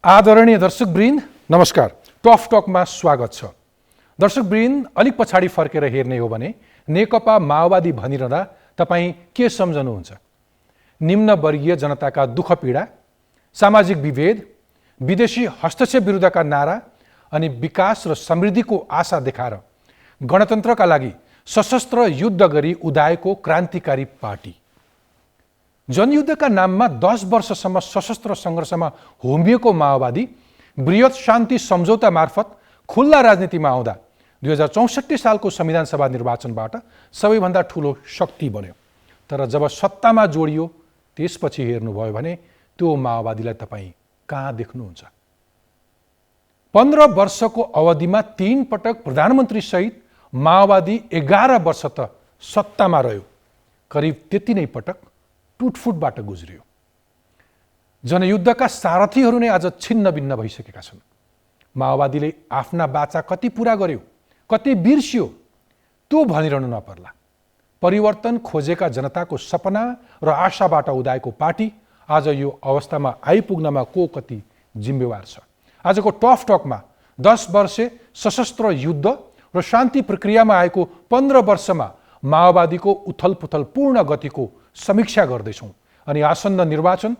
आदरणीय दर्शकवृन्द नमस्कार। टफ टकमा स्वागत छ। दर्शकवृन्द अलिक पछाडि फर्केर हेर्ने हो भने नेकपा माओवादी भनिरहँदा तपाईँ के सम्झनुहुन्छ? निम्नवर्गीय जनताका दुःख पीडा, सामाजिक विभेद, विदेशी हस्तक्षेप विरुद्धका नारा अनि विकास र समृद्धिको आशा देखाएर गणतन्त्रका लागि सशस्त्र युद्ध गरी उदाएको क्रान्तिकारी पार्टी। जनयुद्धका नाममा 10 वर्षसम्म सशस्त्र सङ्घर्षमा होमिएको माओवादी बृहत शान्ति सम्झौता मार्फत खुल्ला राजनीतिमा आउँदा 2064 सालको संविधान सभा निर्वाचनबाट सबैभन्दा ठुलो शक्ति बन्यो। तर जब सत्तामा जोडियो त्यसपछि हेर्नुभयो भने त्यो माओवादीलाई तपाईँ कहाँ देख्नुहुन्छ? 15 वर्षको अवधिमा 3 पटक प्रधानमन्त्री सहित माओवादी 11 वर्ष त सत्तामा रह्यो। करिब त्यति नै पटक टुटफुटबाट गुज्रियो। जनयुद्धका सारथीहरू नै आज छिन्न भिन्न भइसकेका छन्। माओवादीले आफ्ना बाचा कति पुरा गर्यो, कति बिर्सियो त्यो भनिरहनु नपर्ला। परिवर्तन खोजेका जनताको सपना र आशाबाट उदाएको पार्टी आज यो अवस्थामा आइपुग्नमा को कति जिम्मेवार छ? आजको टफ टकमा 10 वर्षे सशस्त्र युद्ध र शान्ति प्रक्रियामा आएको 15 वर्षमा माओवादीको उथलपुथल पूर्ण गतिको समीक्षा गर्दैछौँ अनि आसन्न निर्वाचन,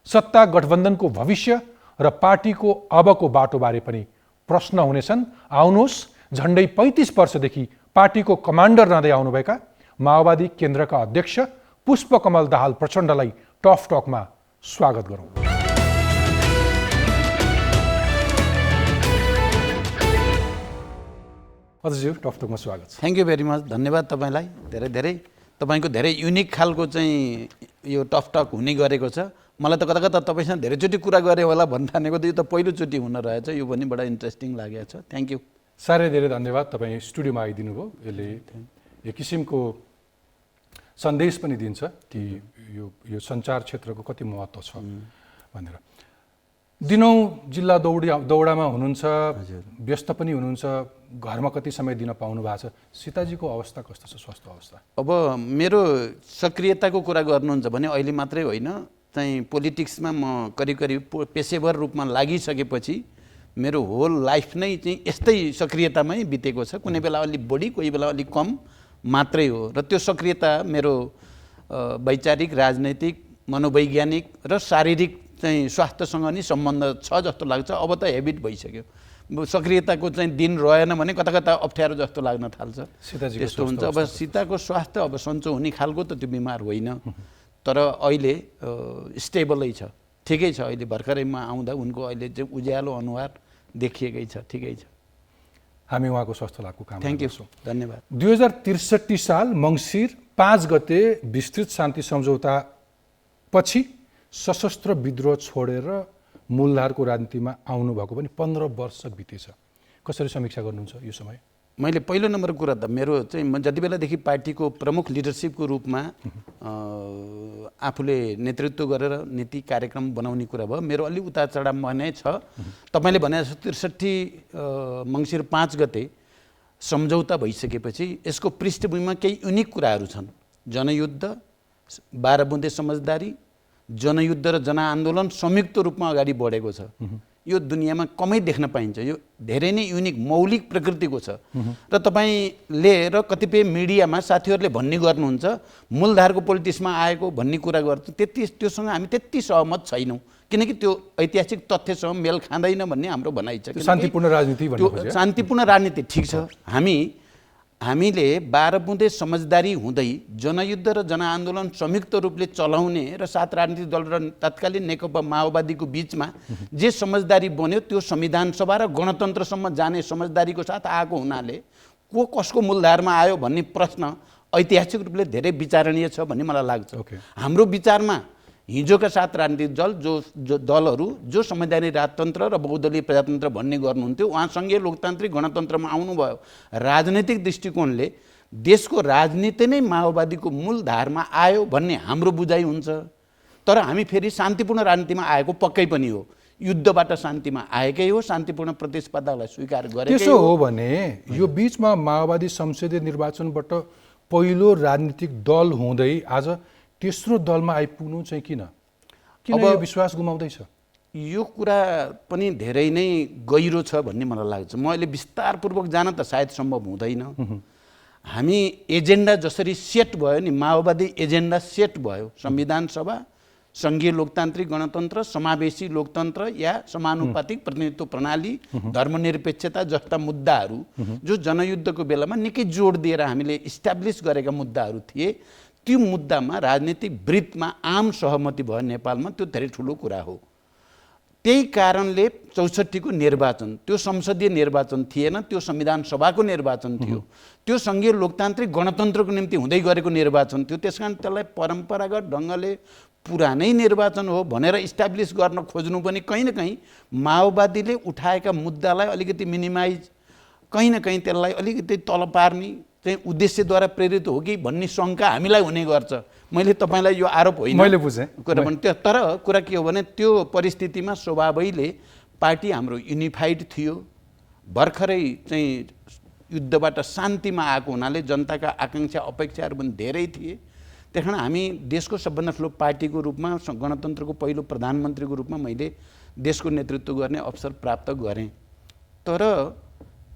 सत्ता गठबन्धनको भविष्य र पार्टीको अबको बाटोबारे पनि प्रश्न हुनेछन्। आउनुहोस्, झन्डै 35 वर्षदेखि पार्टीको कमान्डर रहँदै आउनुभएका माओवादी केन्द्रका अध्यक्ष पुष्पकमल दाहाल प्रचण्डलाई टफ टकमा स्वागत गरौँ। हजुर, टफ टकमा स्वागत छ। Thank you very much. धन्यवाद तपाईँलाई धेरै धेरै। तपाईँको धेरै युनिक खालको चाहिँ यो टफ टक हुने गरेको छ। मलाई त कता कता तपाईँसँग धेरैचोटि कुरा गरेँ होला भन्न ठानेको, त यो त पहिलोचोटि हुन रहेछ। यो पनि बडा इन्ट्रेस्टिङ लागेको छ। Thank you. साह्रै धेरै धन्यवाद। तपाईँ स्टुडियोमा आइदिनु भयो। यसले एक किसिमको सन्देश पनि दिन्छ कि यो सञ्चार क्षेत्रको कति महत्त्व छ भनेर। दिनौँ जिल्ला दौडामा हुनुहुन्छ, व्यस्त पनि हुनुहुन्छ, घरमा कति समय दिन पाउनु भएको छ? सीताजीको अवस्था कस्तो छ, स्वास्थ्य अवस्था? अब मेरो सक्रियताको कुरा गर्नुहुन्छ भने अहिले मात्रै होइन, चाहिँ पोलिटिक्समा म करिब करिब पेसेवर रूपमा लागिसकेपछि मेरो होल लाइफ नै चाहिँ यस्तै सक्रियतामै बितेको छ। कुनै बेला अलिक बढी, कोही बेला अलिक कम मात्रै हो। र त्यो सक्रियता मेरो वैचारिक, राजनैतिक, मनोवैज्ञानिक र शारीरिक चाहिँ स्वास्थ्यसँग नि सम्बन्ध छ जस्तो लाग्छ। अब त हेबिट भइसक्यो। सक्रियताको चाहिँ दिन रहेन भने कता कता अप्ठ्यारो जस्तो लाग्न थाल्छ। त्यस्तो हुन्छ। अब सीताको स्वास्थ्य अब सन्चो हुने खालको त त्यो बिमार होइन, तर अहिले स्टेबलै छ, ठिकै छ। अहिले भर्खरैमा आउँदा उनको अहिले चाहिँ उज्यालो अनुहार देखिएकै छ, ठिकै छ। हामी उहाँको स्वास्थ्य लाभको काम। थ्याङ्क यू, धन्यवाद। 2063 साल मङ्सिर 5 गते विस्तृत शान्ति सम्झौता पछि सशस्त्र विद्रोह छोडेर मूलधारको राजनीतिमा आउनुभएको पनि 15 वर्ष बितेछ। कसरी समीक्षा गर्नुहुन्छ यो समय? मैले पहिलो नम्बर कुरा त मेरो चाहिँ म जति बेलादेखि पार्टीको प्रमुख लिडरसिपको रूपमा आफूले नेतृत्व गरेर नीति कार्यक्रम बनाउने कुरा भयो, मेरो अलि उतार चढाव नै छ। तपाईँले भने 63 मङ्सिर 5 गते सम्झौता भइसकेपछि यसको पृष्ठभूमिमा केही युनिक कुराहरू छन्। जनयुद्ध, 12 बुँदे समझदारी, जनयुद्ध र जनआन्दोलन संयुक्त रूपमा अगाडि बढेको छ। यो दुनियाँमा कमै देख्न पाइन्छ। यो धेरै नै युनिक मौलिक प्रकृतिको छ। र तपाईँले र कतिपय मिडियामा साथीहरूले भन्ने गर्नुहुन्छ मूलधारको पोलिटिक्समा आएको भन्ने कुरा गर्छ, त्योसँग हामी त्यति सहमत छैनौँ, किनकि त्यो ऐतिहासिक तथ्यसँग मेल खाँदैन भन्ने हाम्रो भनाइ छ। शान्तिपूर्ण राजनीति भन्नु, शान्तिपूर्ण राजनीति ठिक छ। हामीले 12 बुँदे समझदारी हुँदै जनयुद्ध र जनआन्दोलन संयुक्त रूपले चलाउने र 7 राजनीतिक दल र तत्कालीन नेकपा माओवादीको बिचमा जे समझदारी बन्यो त्यो संविधान सभा र गणतन्त्रसम्म जाने समझदारीको साथ आएको हुनाले को कसको मूलधारमा आयो भन्ने प्रश्न ऐतिहासिक रूपले धेरै विचारणीय छ भन्ने मलाई लाग्छ। हाम्रो विचारमा हिजोका 7 राजनीतिक दल जो दलहरू जो संवैधानिक राजतन्त्र र बहुदलीय प्रजातन्त्र भन्ने गर्नुहुन्थ्यो, उहाँ सङ्घीय लोकतान्त्रिक गणतन्त्रमा आउनुभयो। राजनैतिक दृष्टिकोणले देशको राजनीति नै माओवादीको मूलधारमा आयो भन्ने हाम्रो बुझाइ हुन्छ। तर हामी फेरि शान्तिपूर्ण राजनीतिमा आएको पक्कै पनि हो। युद्धबाट शान्तिमा आएकै हो, शान्तिपूर्ण प्रतिस्पर्धालाई स्वीकार गरेकै हो। त्यसो हो भने यो बिचमा माओवादी संसदीय निर्वाचनबाट पहिलो राजनीतिक दल हुँदै आज तेस्रो दलमा आइपुग्नु चाहिँ किन? यो विश्वास गुमाउँदैछ? यो कुरा पनि धेरै नै गहिरो छ भन्ने मलाई लाग्छ। म अहिले विस्तारपूर्वक जान त सायद सम्भव हुँदैन। हामी एजेन्डा जसरी सेट भयो नि, माओवादी एजेन्डा सेट भयो, संविधान सभा, सङ्घीय लोकतान्त्रिक गणतन्त्र, समावेशी लोकतन्त्र या समानुपातिक प्रतिनिधित्व प्रणाली, धर्मनिरपेक्षता जस्ता मुद्दाहरू जो जनयुद्धको बेलामा निकै जोड दिएर हामीले इस्टाब्लिस गरेका मुद्दाहरू थिए, त्यो मुद्दामा राजनीतिक वृत्तमा आम सहमति भयो नेपालमा, त्यो धेरै ठुलो कुरा हो। त्यही कारणले 64 को निर्वाचन, त्यो संसदीय निर्वाचन थिएन, त्यो संविधान सभाको निर्वाचन थियो, त्यो सङ्घीय लोकतान्त्रिक गणतन्त्रको निम्ति हुँदै गरेको निर्वाचन थियो। त्यसकारण त्यसलाई परम्परागत ढङ्गले पुरानै निर्वाचन हो भनेर इस्टाब्लिस गर्न खोज्नु पनि कहीँ न कहीँ माओवादीले उठाएका मुद्दालाई अलिकति मिनिमाइज, कहीँ न कहीँ त्यसलाई अलिकति तल पार्ने चाहिँ उद्देश्यद्वारा प्रेरित हो कि भन्ने शङ्का हामीलाई हुने गर्छ। मैले तपाईँलाई यो आरोप होइन, मैले बुझेँ कुरा भने त्यो, तर कुरा के हो भने त्यो परिस्थितिमा स्वभावैले पार्टी हाम्रो युनिफाइड थियो, भर्खरै चाहिँ युद्धबाट शान्तिमा आएको हुनाले जनताका आकाङ्क्षा अपेक्षाहरू पनि धेरै थिए। त्यस कारण हामी देशको सबभन्दा ठुलो पार्टीको रूपमा, गणतन्त्रको पहिलो प्रधानमन्त्रीको रूपमा मैले देशको नेतृत्व गर्ने अवसर प्राप्त गरेँ। तर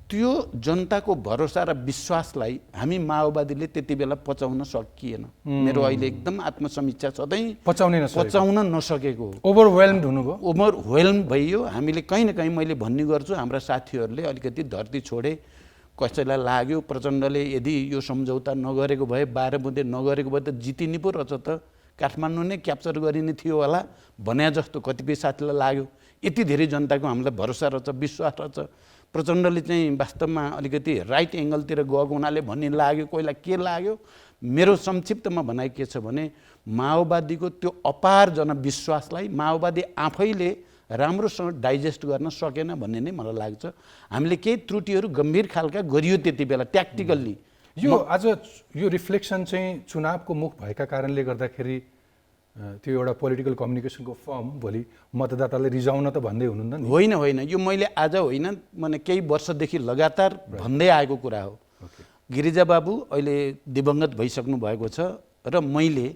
त्यो जनताको भरोसा र विश्वासलाई हामी माओवादीले त्यति बेला पचाउन सकिएन। मेरो अहिले एकदम आत्मसमीक्षा सधैँ पचाउन नसकेको, ओभरवेल्म्ड हुनुभयो, ओभरवेल्म भइयो। हामीले कहीँ न कहीँ मैले भन्ने गर्छु, हाम्रा साथीहरूले अलिकति धरती छोडे, कसैलाई लाग्यो प्रचण्डले यदि यो सम्झौता नगरेको भए, बाह्रमुदे नगरेको भए त जितिने पो रहेछ त, काठमाडौँ नै क्याप्चर गरिने थियो होला भने जस्तो कतिपय साथीलाई लाग्यो। यति धेरै जनताको हामीलाई भरोसा रहेछ, विश्वास रहेछ, प्रचण्डले चाहिँ वास्तवमा अलिकति राइट एङ्गलतिर गएको हुनाले भन्ने लाग्यो, कोहीलाई के लाग्यो। मेरो संक्षिप्तमा भनाइ के छ भने माओवादीको त्यो अपार जनविश्वासलाई माओवादी आफैले राम्रोसँग डाइजेस्ट गर्न सकेन भन्ने नै मलाई लाग्छ। हामीले केही त्रुटिहरू गम्भीर खालका गरियो त्यति बेला ट्याक्टिकल्ली। यो आज यो रिफ्लेक्सन चाहिँ चुनावको मुख भएका कारणले गर्दाखेरि त्यो एउटा पोलिटिकल कम्युनिकेसनको फर्म भोलि मतदाताले रिजाउन त भन्दै हुनुहुन्न नि? होइन होइन, यो मैले आज होइन, मैले केही वर्षदेखि लगातार भन्दै आएको कुरा हो। गिरिजा बाबु अहिले दिवंगत भइसक्नु भएको छ र मैले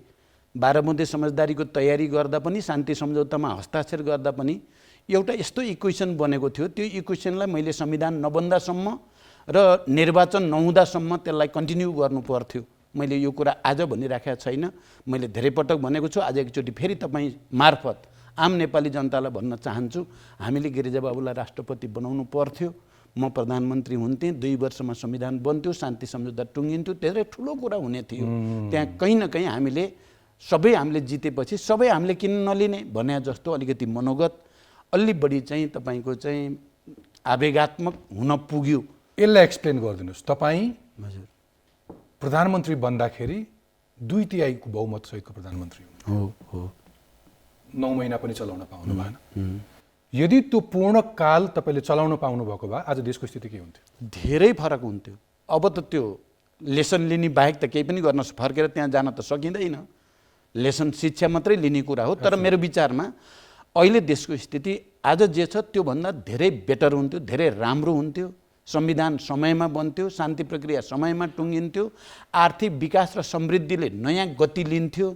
बाह्रमुदे समझदारीको तयारी गर्दा पनि, शान्ति सम्झौतामा हस्ताक्षर गर्दा पनि एउटा यस्तो इक्वेसन बनेको थियो। त्यो इक्वेसनलाई मैले संविधान नबन्दासम्म र निर्वाचन नहुँदासम्म त्यसलाई कन्टिन्यू गर्नु पर्थ्यो। मैले यो कुरा आज भनिराखेको छैन, मैले धेरै पटक भनेको छु। आज एकचोटि फेरि तपाईँ मार्फत आम नेपाली जनतालाई भन्न चाहन्छु, हामीले गिरिजाबाबुलाई राष्ट्रपति बनाउनु पर्थ्यो, म प्रधानमन्त्री हुन्थेँ, 2 वर्षमा संविधान बन्थ्यो, शान्ति सम्झौता टुङ्गिन्थ्यो, धेरै ठुलो कुरा हुने थियो। त्यहाँ कहीँ न कहीँ हामीले जितेपछि सबै हामीले किन नलिने भने जस्तो अलिकति मनोगत अलि बढी चाहिँ तपाईँको चाहिँ आवेगात्मक हुन पुग्यो। यसलाई एक्सप्लेन गरिदिनुहोस्। तपाईँ हजुर प्रधानमन्त्री बन्दाखेरि 2/3 बहुमत सहितको प्रधानमन्त्री हो। 9 महिना पनि चलाउन पाउनु भएन। यदि त्यो पूर्णकाल तपाईँले चलाउन पाउनु भएको भए आज देशको स्थिति के हुन्थ्यो? धेरै फरक हुन्थ्यो। अब त त्यो लेसन लिने बाहेक त केही पनि गर्न, फर्केर त्यहाँ जान त सकिँदैन। लेसन शिक्षा मात्रै लिने कुरा हो। तर मेरो विचारमा अहिले देशको स्थिति आज जे छ त्योभन्दा धेरै बेटर हुन्थ्यो, धेरै राम्रो हुन्थ्यो। संविधान समयमा बन्थ्यो, शान्ति प्रक्रिया समयमा टुङ्गिन्थ्यो, आर्थिक विकास र समृद्धिले नयाँ गति लिन्थ्यो,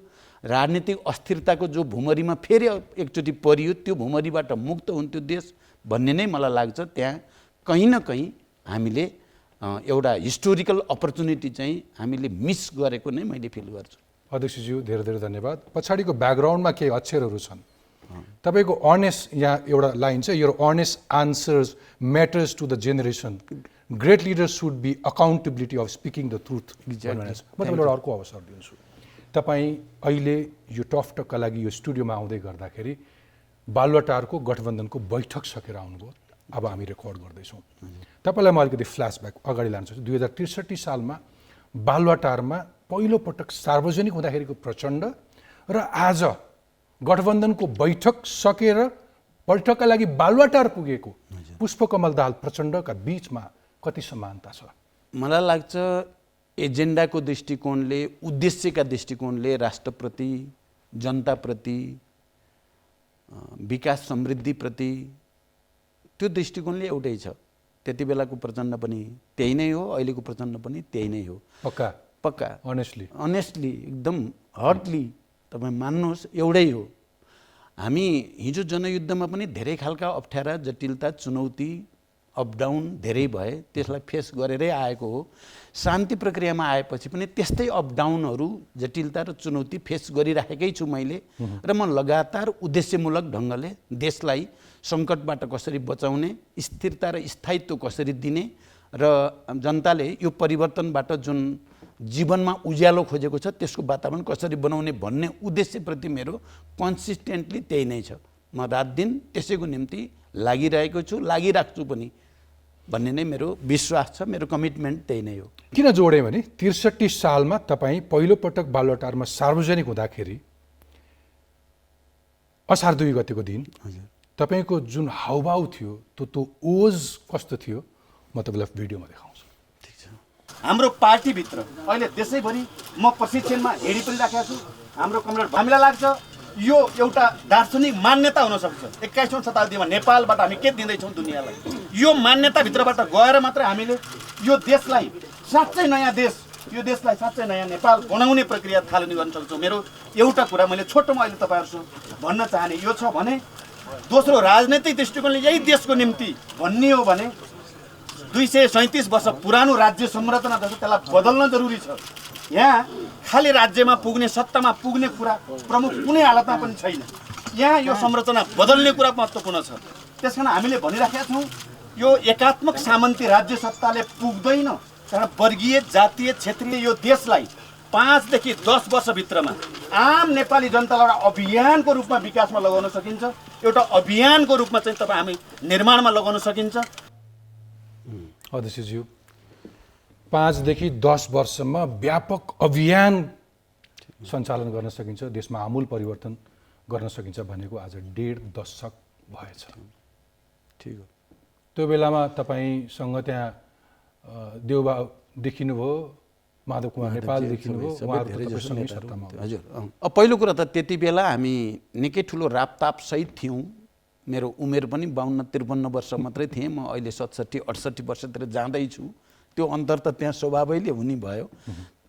राजनीतिक अस्थिरताको जो भुमरीमा फेरि एकचोटि परियो त्यो भुमरीबाट मुक्त हुन्थ्यो देश भन्ने नै मलाई लाग्छ। त्यहाँ कहीँ न कहीँ हामीले एउटा हिस्टोरिकल अपर्च्युनिटी चाहिँ हामीले मिस गरेको नै मैले फिल गर्छु। अध्यक्षज्यू धेरै धेरै धन्यवाद। पछाडिको ब्याकग्राउन्डमा केही अक्षरहरू छन्। तपाईँको अर्नेस्ट, यहाँ एउटा लाइन छ, your earnest answers matters to the generation, great leaders should be accountability of speaking the truth. म तपाईँलाई एउटा अर्को अवसर दिन्छु। तपाईँ अहिले यो टफ टकका लागि यो स्टुडियोमा आउँदै गर्दाखेरि बालुवाटारको गठबन्धनको बैठक सकेर आउनुभयो। अब हामी रेकर्ड गर्दैछौँ। तपाईँलाई म अलिकति फ्ल्यासब्याक अगाडि लान चाहन्छु। 2063 सालमा बालुवाटारमा पहिलोपटक सार्वजनिक हुँदाखेरिको प्रचण्ड र आज गठबन्धनको बैठक सकेर बैठकका लागि बालुवाटार पुगेको पुष्पकमल दाहाल प्रचण्डका बीचमा कति समानता छ? मलाई लाग्छ एजेन्डाको दृष्टिकोणले, उद्देश्यका दृष्टिकोणले, राष्ट्रप्रति, जनताप्रति, विकास समृद्धिप्रति त्यो दृष्टिकोणले एउटै छ। त्यति बेलाको प्रचण्ड पनि त्यही नै हो, अहिलेको प्रचण्ड पनि त्यही नै हो। पक्का अनेस्टली एकदम हर्टली तपाईँ मान्नुहोस्, एउटै हो। हामी हिजो जनयुद्धमा पनि धेरै खालका अप्ठ्यारा जटिलता चुनौती अपडाउन धेरै भए, त्यसलाई फेस गरेरै आएको हो। शान्ति प्रक्रियामा आएपछि पनि त्यस्तै अपडाउनहरू जटिलता र चुनौती फेस गरिराखेकै छु मैले, र म लगातार उद्देश्यमूलक ढङ्गले देशलाई सङ्कटबाट कसरी बचाउने, स्थिरता र स्थायित्व कसरी दिने, र जनताले यो परिवर्तनबाट जुन जीवनमा उज्यालो खोजेको छ त्यसको वातावरण कसरी बनाउने भन्ने उद्देश्यप्रति मेरो कन्सिस्टेन्टली त्यही नै छ। म रात दिन त्यसैको निम्ति लागिरहेको छु, लागिराख्छु पनि भन्ने नै मेरो विश्वास छ, मेरो कमिटमेन्ट त्यही नै हो। किन जोडेँ भने 63 सालमा तपाईँ पहिलोपटक बालुवाटारमा सार्वजनिक हुँदाखेरि असार 2 गतेको दिन तपाईँको जुन हाउभाउ थियो त्यो ओज कस्तो थियो, म तपाईँलाई भिडियोमा देखाउँछु। ठिक छ। हाम्रो पार्टीभित्र अहिले देशैभरि म प्रशिक्षणमा हेरि पनि राखेको छु। हाम्रो कमरेड हामीलाई लाग्छ यो एउटा दार्शनिक मान्यता हुनसक्छ। 21औं शताब्दीमा नेपालबाट हामी के दिँदैछौँ दुनियाँलाई, यो मान्यताभित्रबाट गएर मात्रै हामीले यो देशलाई साँच्चै नयाँ देश, यो देशलाई साँच्चै नयाँ नेपाल बनाउने प्रक्रिया थालनी गर्न सक्छौँ। मेरो एउटा कुरा मैले छोटोमा अहिले तपाईँहरूसँग भन्न चाहने यो छ भने, दोस्रो राजनैतिक दृष्टिकोणले यही देशको निम्ति भन्ने हो भने 237 वर्ष पुरानो राज्य संरचना छ, त्यसलाई बदल्न जरुरी छ। यहाँ खाली राज्यमा पुग्ने, सत्तामा पुग्ने कुरा प्रमुख कुनै हालतमा पनि छैन। यहाँ यो संरचना बदल्ने कुरा महत्त्वपूर्ण छ। त्यसकारण हामीले भनिराखेका छौँ यो एकात्मक सामन्ती राज्य सत्ताले पुग्दैन, कारण वर्गीय, जातीय, क्षेत्रीय यो देशलाई 5 देखि 10 वर्षभित्रमा आम नेपाली जनतालाई एउटा अभियानको रूपमा विकासमा लगाउन सकिन्छ। एउटा अभियानको रूपमा चाहिँ तपाईँ हामी निर्माणमा लगाउन सकिन्छ। अध्यक्षज्यू, 5 देखि 10 वर्षमा व्यापक अभियान सञ्चालन गर्न सकिन्छ, देशमा आमूल परिवर्तन गर्न सकिन्छ भनेको आज 1.5 दशक भएछ। ठिक हो। त्यो बेलामा तपाईँसँग त्यहाँ देउबा देखिनुभयो, माधव कुमार नेपाल देखिनुभयो, हजुर। पहिलो कुरा त त्यति बेला हामी निकै ठुलो रापतापसहित थियौँ। मेरो उमेर पनि 52-53 वर्ष मात्रै थिएँ। म अहिले 67-68 वर्षतिर जाँदैछु। त्यो अन्तर त त्यहाँ स्वभावैले हुने भयो।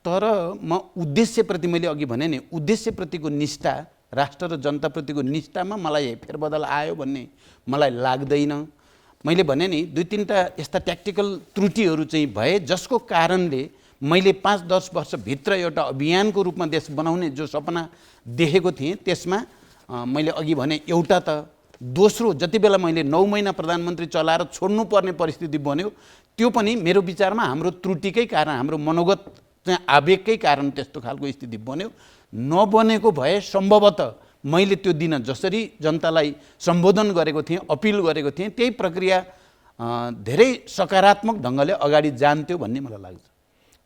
तर म उद्देश्यप्रति, मैले अघि भने नि, उद्देश्यप्रतिको निष्ठा, राष्ट्र र जनताप्रतिको निष्ठामा मलाई फेरबदल आयो भन्ने मलाई लाग्दैन। मैले भने नि 2-3टा यस्ता ट्याक्टिकल त्रुटिहरू चाहिँ भए, जसको कारणले मैले 5-10 वर्षभित्र एउटा अभियानको रूपमा देश बनाउने जो सपना देखेको थिएँ त्यसमा मैले अघि भने एउटा त, दोस्रो जति बेला मैले 9 महिना प्रधानमन्त्री चलाएर छोड्नुपर्ने परिस्थिति बन्यो, त्यो पनि मेरो विचारमा हाम्रो त्रुटिकै कारण, हाम्रो मनोगत चाहिँ आवेगकै कारण त्यस्तो खालको स्थिति बन्यो। नबनेको भए सम्भवतः मैले त्यो दिन जसरी जनतालाई सम्बोधन गरेको थिएँ, अपिल गरेको थिएँ, त्यही प्रक्रिया धेरै सकारात्मक ढङ्गले अगाडि जान्थ्यो भन्ने मलाई लाग्छ।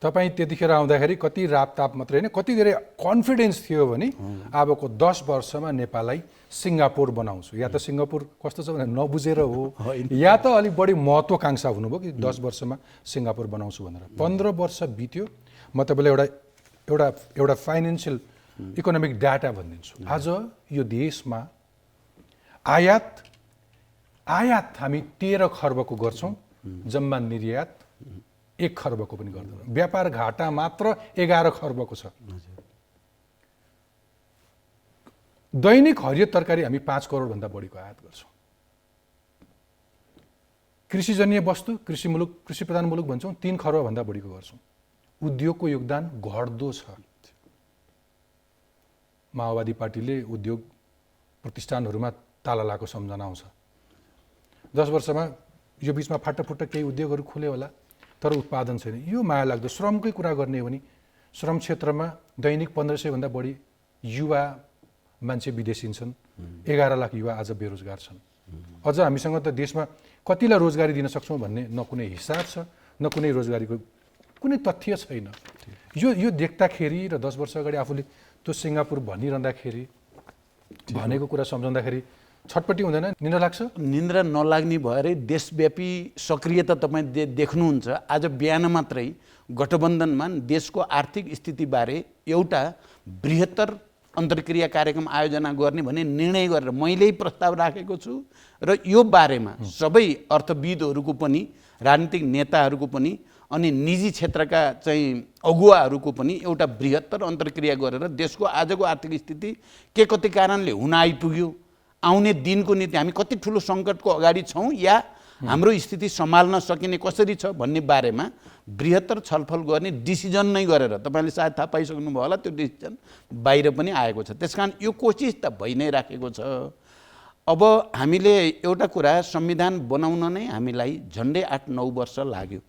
तपाईँ त्यतिखेर आउँदाखेरि कति रापताप मात्रै होइन, कति धेरै कन्फिडेन्स थियो भने अबको 10 वर्षमा नेपाललाई सिङ्गापुर बनाउँछु, या त सिङ्गापुर कस्तो छ भने नबुझेर हो, या त अलिक बढी महत्त्वाकांक्षा हुनुभयो कि 10 वर्षमा सिङ्गापुर बनाउँछु भनेर। 15 वर्ष बित्यो। म तपाईँलाई एउटा फाइनेन्सियल इकोनोमिक डाटा भनिदिन्छु। आज यो देशमा आयात हामी 13 खर्बको गर्छौँ, जम्मा निर्यात 1 खर्बको पनि गर्दैन। व्यापार घाटा मात्र 11 खर्बको छ। दैनिक हरियो तरकारी हामी 5 करोडभन्दा बढीको आयात गर्छौँ। कृषिजन्य वस्तु, कृषि प्रधान मुलुक भन्छौँ, 3 खर्बभन्दा बढीको गर्छौँ। उद्योगको योगदान घट्दो छ। माओवादी पार्टीले उद्योग प्रतिष्ठानहरूमा ताला लगाएको सम्झना आउँछ। 10 वर्षमा यो बिचमा फाटाफुट्टा केही उद्योगहरू खुल्यो होला, तर उत्पादन छैन। यो माया लाग्दो। श्रमकै कुरा गर्ने हो भने श्रम क्षेत्रमा दैनिक 1500 भन्दा बढी युवा मान्छे विदेशिन्छन्। 11 लाख युवा आज बेरोजगार छन्। अझ हामीसँग त देशमा कतिलाई रोजगारी दिन सक्छौँ भन्ने न कुनै हिसाब छ, न कुनै रोजगारीको कुनै तथ्य छैन। यो देख्दाखेरि र 10 वर्ष अगाडि आफूले त्यो सिङ्गापुर भनिरहँदाखेरि, भनेको कुरा सम्झाउँदाखेरि छटपट्टि हुँदैन, निन्द्रा लाग्छ? निन्द्रा नलाग्ने भएरै देशव्यापी सक्रियता तपाईँ देख्नुहुन्छ। आज बिहान मात्रै गठबन्धनमा देशको आर्थिक स्थितिबारे एउटा बृहत्तर अन्तर्क्रिया कार्यक्रम आयोजना गर्ने भन्ने निर्णय गरेर मैले प्रस्ताव राखेको छु, र यो बारेमा सबै अर्थविदहरूको पनि, राजनीतिक नेताहरूको पनि, अनि निजी क्षेत्रका चाहिँ अगुवाहरूको पनि एउटा बृहत्तर अन्तर्क्रिया गरेर देशको आजको आर्थिक स्थिति के कति कारणले हुन आइपुग्यो आउने दिनको निम्ति हामी कति ठुलो सङ्कटको अगाडि छौँ या हाम्रो स्थिति सम्हाल्न सकिने कसरी छ भन्ने बारेमा बृहत्तर छलफल गर्ने डिसिजन नै गरेर तपाईँले सायद थाहा पाइसक्नुभयो होला त्यो डिसिजन बाहिर पनि आएको छ। त्यसकारण यो कोसिस त भइ नै राखेको छ। अब हामीले एउटा कुरा संविधान बनाउन नै हामीलाई झन्डै 8-9 वर्ष लाग्यो।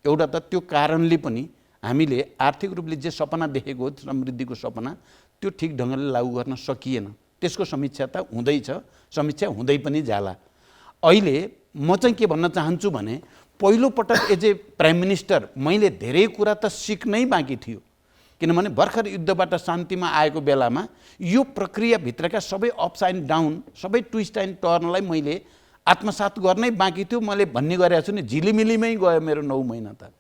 एउटा त त्यो कारणले पनि हामीले आर्थिक रूपले जे सपना देखेको समृद्धिको सपना त्यो ठिक ढङ्गले लागू गर्न सकिएन। त्यसको समीक्षा त हुँदैछ, समीक्षा हुँदै पनि जाला। अहिले म चाहिँ के भन्न चाहन्छु भने पहिलो पटक एज ए प्राइम मिनिस्टर मैले धेरै कुरा त सिक्नै बाँकी थियो, किनभने भर्खर युद्धबाट शान्तिमा आएको बेलामा यो प्रक्रियाभित्रका सबै अप्स एन्ड डाउन, सबै ट्विस्ट एन्ड टर्नलाई मैले आत्मसात गर्नै बाँकी थियो। मैले भन्ने गरेको छु नि, झिलिमिलीमै गयो मेरो 9 महिना त।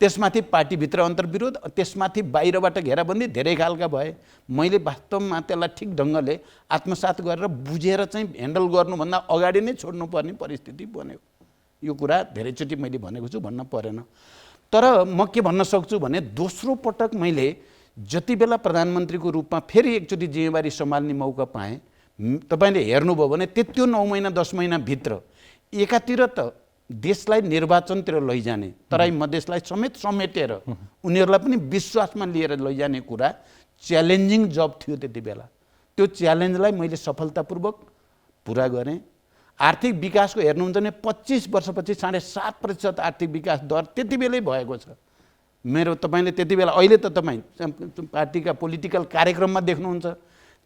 त्यसमाथि पार्टीभित्र अन्तर्विरोध, त्यसमाथि बाहिरबाट घेराबन्दी धेरै खालका भए। मैले वास्तवमा त्यसलाई ठिक ढङ्गले आत्मसात गरेर बुझेर चाहिँ ह्यान्डल गर्नुभन्दा अगाडि नै छोड्नुपर्ने परिस्थिति बन्यो। यो कुरा धेरैचोटि मैले भनेको छु, भन्न परेन। तर म के भन्न सक्छु भने दोस्रो पटक मैले जति बेला प्रधानमन्त्रीको रूपमा फेरि एकचोटि जिम्मेवारी सम्हाल्ने मौका पाएँ, तपाईँले हेर्नुभयो भने त्यो 9 महिना 10 महिनाभित्र एकातिर त देशलाई निर्वाचनतिर लैजाने, तराई मधेसलाई समेत समेटेर उनीहरूलाई पनि विश्वासमा लिएर लैजाने कुरा च्यालेन्जिङ जब थियो त्यति बेला। त्यो च्यालेन्जलाई मैले सफलतापूर्वक पुरा गरेँ। आर्थिक विकासको हेर्नुहुन्छ भने 25 वर्षपछि 7.5% आर्थिक विकास दर त्यति बेलै भएको छ मेरो। तपाईँले त्यति बेला, अहिले त तपाईँ पार्टीका पोलिटिकल कार्यक्रममा देख्नुहुन्छ,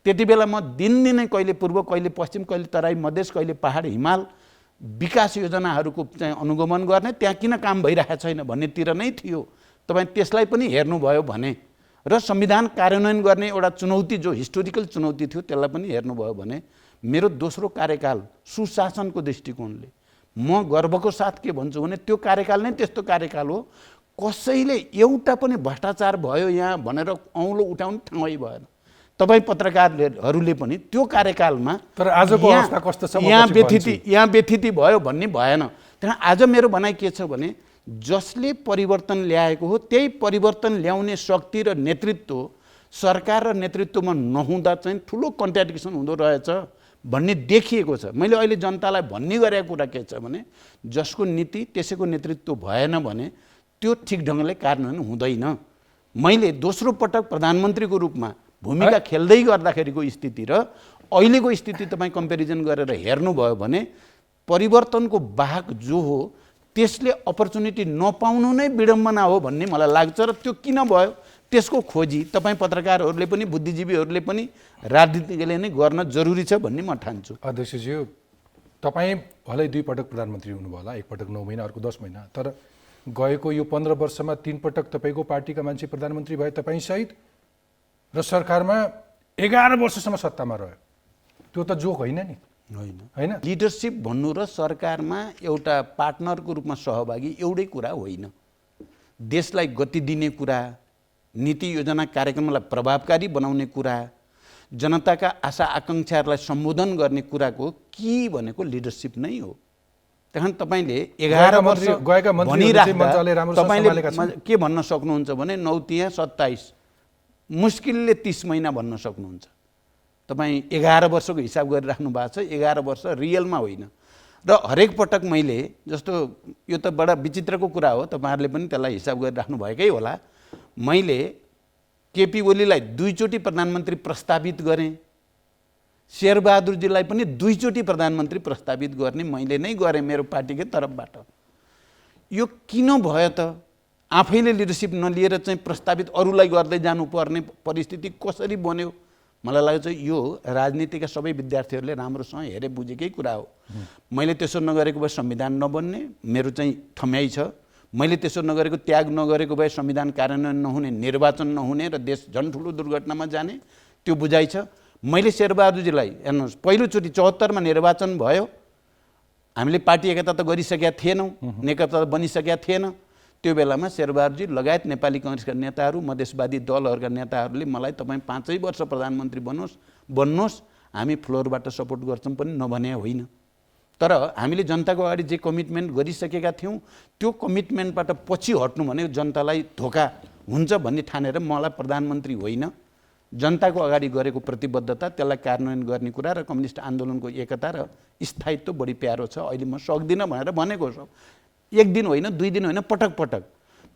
त्यति बेला म दिनदिनै कहिले पूर्व, कहिले पश्चिम, कहिले तराई मधेस, कहिले पहाड हिमाल विकास योजनाहरूको चाहिँ अनुगमन गर्ने, त्यहाँ किन काम भइरहेको छैन भन्नेतिर नै थियो। तपाईँ त्यसलाई पनि हेर्नुभयो भने र संविधान कार्यान्वयन गर्ने एउटा चुनौती जो हिस्टोरिकल चुनौती थियो त्यसलाई पनि हेर्नुभयो भने मेरो दोस्रो कार्यकाल सुशासनको दृष्टिकोणले म गर्वको साथ के भन्छु भने त्यो कार्यकाल नै त्यस्तो कार्यकाल हो कसैले एउटा पनि भ्रष्टाचार भयो यहाँ भनेर औँलो उठाउने ठाउँै भएन। तपाईँ पत्रकारहरूले पनि त्यो कार्यकालमा तर आजको अवस्था कस्तो छ यहाँ व्यथिति भयो भन्ने भएन। त्यहाँ आज मेरो भनाइ के छ भने जसले परिवर्तन ल्याएको हो त्यही परिवर्तन ल्याउने शक्ति र नेतृत्व सरकार र नेतृत्वमा नहुँदा चाहिँ ठुलो कन्ट्राडिक्सन हुँदो रहेछ भन्ने देखिएको छ। मैले अहिले जनतालाई भन्ने गरेको कुरा के छ भने जसको नीति त्यसैको नेतृत्व भएन भने त्यो ठिक ढङ्गले कार्यान्वयन हुँदैन। मैले दोस्रो पटक प्रधानमन्त्रीको रूपमा भूमिका खेल्दै गर्दाखेरिको स्थिति र अहिलेको स्थिति तपाईँ कम्पेरिजन गरेर हेर्नुभयो भने परिवर्तनको वाहक जो हो त्यसले अपर्च्युनिटी नपाउनु नै विडम्बना हो भन्ने मलाई लाग्छ। र त्यो किन भयो त्यसको खोजी तपाईँ पत्रकारहरूले पनि बुद्धिजीवीहरूले पनि राजनीतिले नै गर्न जरुरी छ भन्ने म ठान्छु। अध्यक्षज्यू, तपाईँ भलै 2 पटक प्रधानमन्त्री हुनुभयो होला, एक पटक 9 महिना, अर्को 10 महिना, तर गएको यो 15 वर्षमा 3 पटक तपाईँको पार्टीका मान्छे प्रधानमन्त्री भए तपाईँ सहित र सरकारमा 11 वर्षसम्म सत्तामा रह्यो। त्यो त जोक होइन नि, होइन? लिडरसिप भन्नु र सरकारमा एउटा पार्टनरको रूपमा सहभागी एउटै कुरा होइन। देशलाई गति दिने कुरा, नीति योजना कार्यक्रमलाई प्रभावकारी बनाउने कुरा, जनताका आशा आकाङ्क्षाहरूलाई सम्बोधन गर्ने कुराको की भनेको लिडरसिप नै हो। त्यहाँ तपाईँले 11 वर्ष तपाईँले के भन्न सक्नुहुन्छ भने 9 तिहाई 27 मुस्किलले 30 महिना भन्न सक्नुहुन्छ। तपाईँ 11 वर्षको हिसाब गरिराख्नु भएको छ, 11 वर्ष रियलमा होइन। र हरेक पटक मैले जस्तो यो त बडा विचित्रको कुरा हो, तपाईँहरूले पनि त्यसलाई हिसाब गरिराख्नु भएकै होला, मैले केपी ओलीलाई 2 चोटि प्रधानमन्त्री प्रस्तावित गरेँ, शेरबहादुरजीलाई पनि 2 चोटि प्रधानमन्त्री प्रस्तावित गर्ने मैले नै गरेँ मेरो पार्टीकै तर्फबाट। यो किन भयो त? आफैले लिडरसिप नलिएर चाहिँ प्रस्तावित अरूलाई गर्दै जानुपर्ने परिस्थिति कसरी बन्यो? मलाई लाग्छ यो राजनीतिका सबै विद्यार्थीहरूले राम्रोसँग हेरे बुझेकै कुरा हो। मैले त्यसो नगरेको भए संविधान नबन्ने मेरो चाहिँ ठम्याइ छ। मैले त्यसो नगरेको, त्याग नगरेको भए संविधान कार्यान्वयन नहुने, निर्वाचन नहुने र देश झन् ठुलो दुर्घटनामा जाने त्यो बुझाइ छ। मैले शेरबहादुरजीलाई हेर्नुहोस्, पहिलोचोटि 74 मा निर्वाचन भयो, हामीले पार्टी एकता त गरिसकेका थिएनौँ, नेकपा त बनिसकेका थिएन। त्यो बेलामा शेरबहादुरजी लगायत नेपाली काङ्ग्रेसका नेताहरू, मधेसवादी दलहरूका नेताहरूले मलाई तपाईँ 5 वर्ष प्रधानमन्त्री बन्नुहोस्, हामी फ्लोरबाट सपोर्ट गर्छौँ पनि नभने होइन। तर हामीले जनताको अगाडि जे कमिटमेन्ट गरिसकेका थियौँ त्यो कमिटमेन्टबाट पछि हट्नु भने जनतालाई धोका हुन्छ भन्ने ठानेर मलाई प्रधानमन्त्री होइन जनताको अगाडि गरेको प्रतिबद्धता त्यसलाई कार्यान्वयन गर्ने कुरा र कम्युनिस्ट आन्दोलनको एकता र स्थायित्व बढी प्यारो छ। अहिले म सक्दिनँ भनेर भनेको छु, एक दिन होइन, 2 दिन होइन, पटक पटक।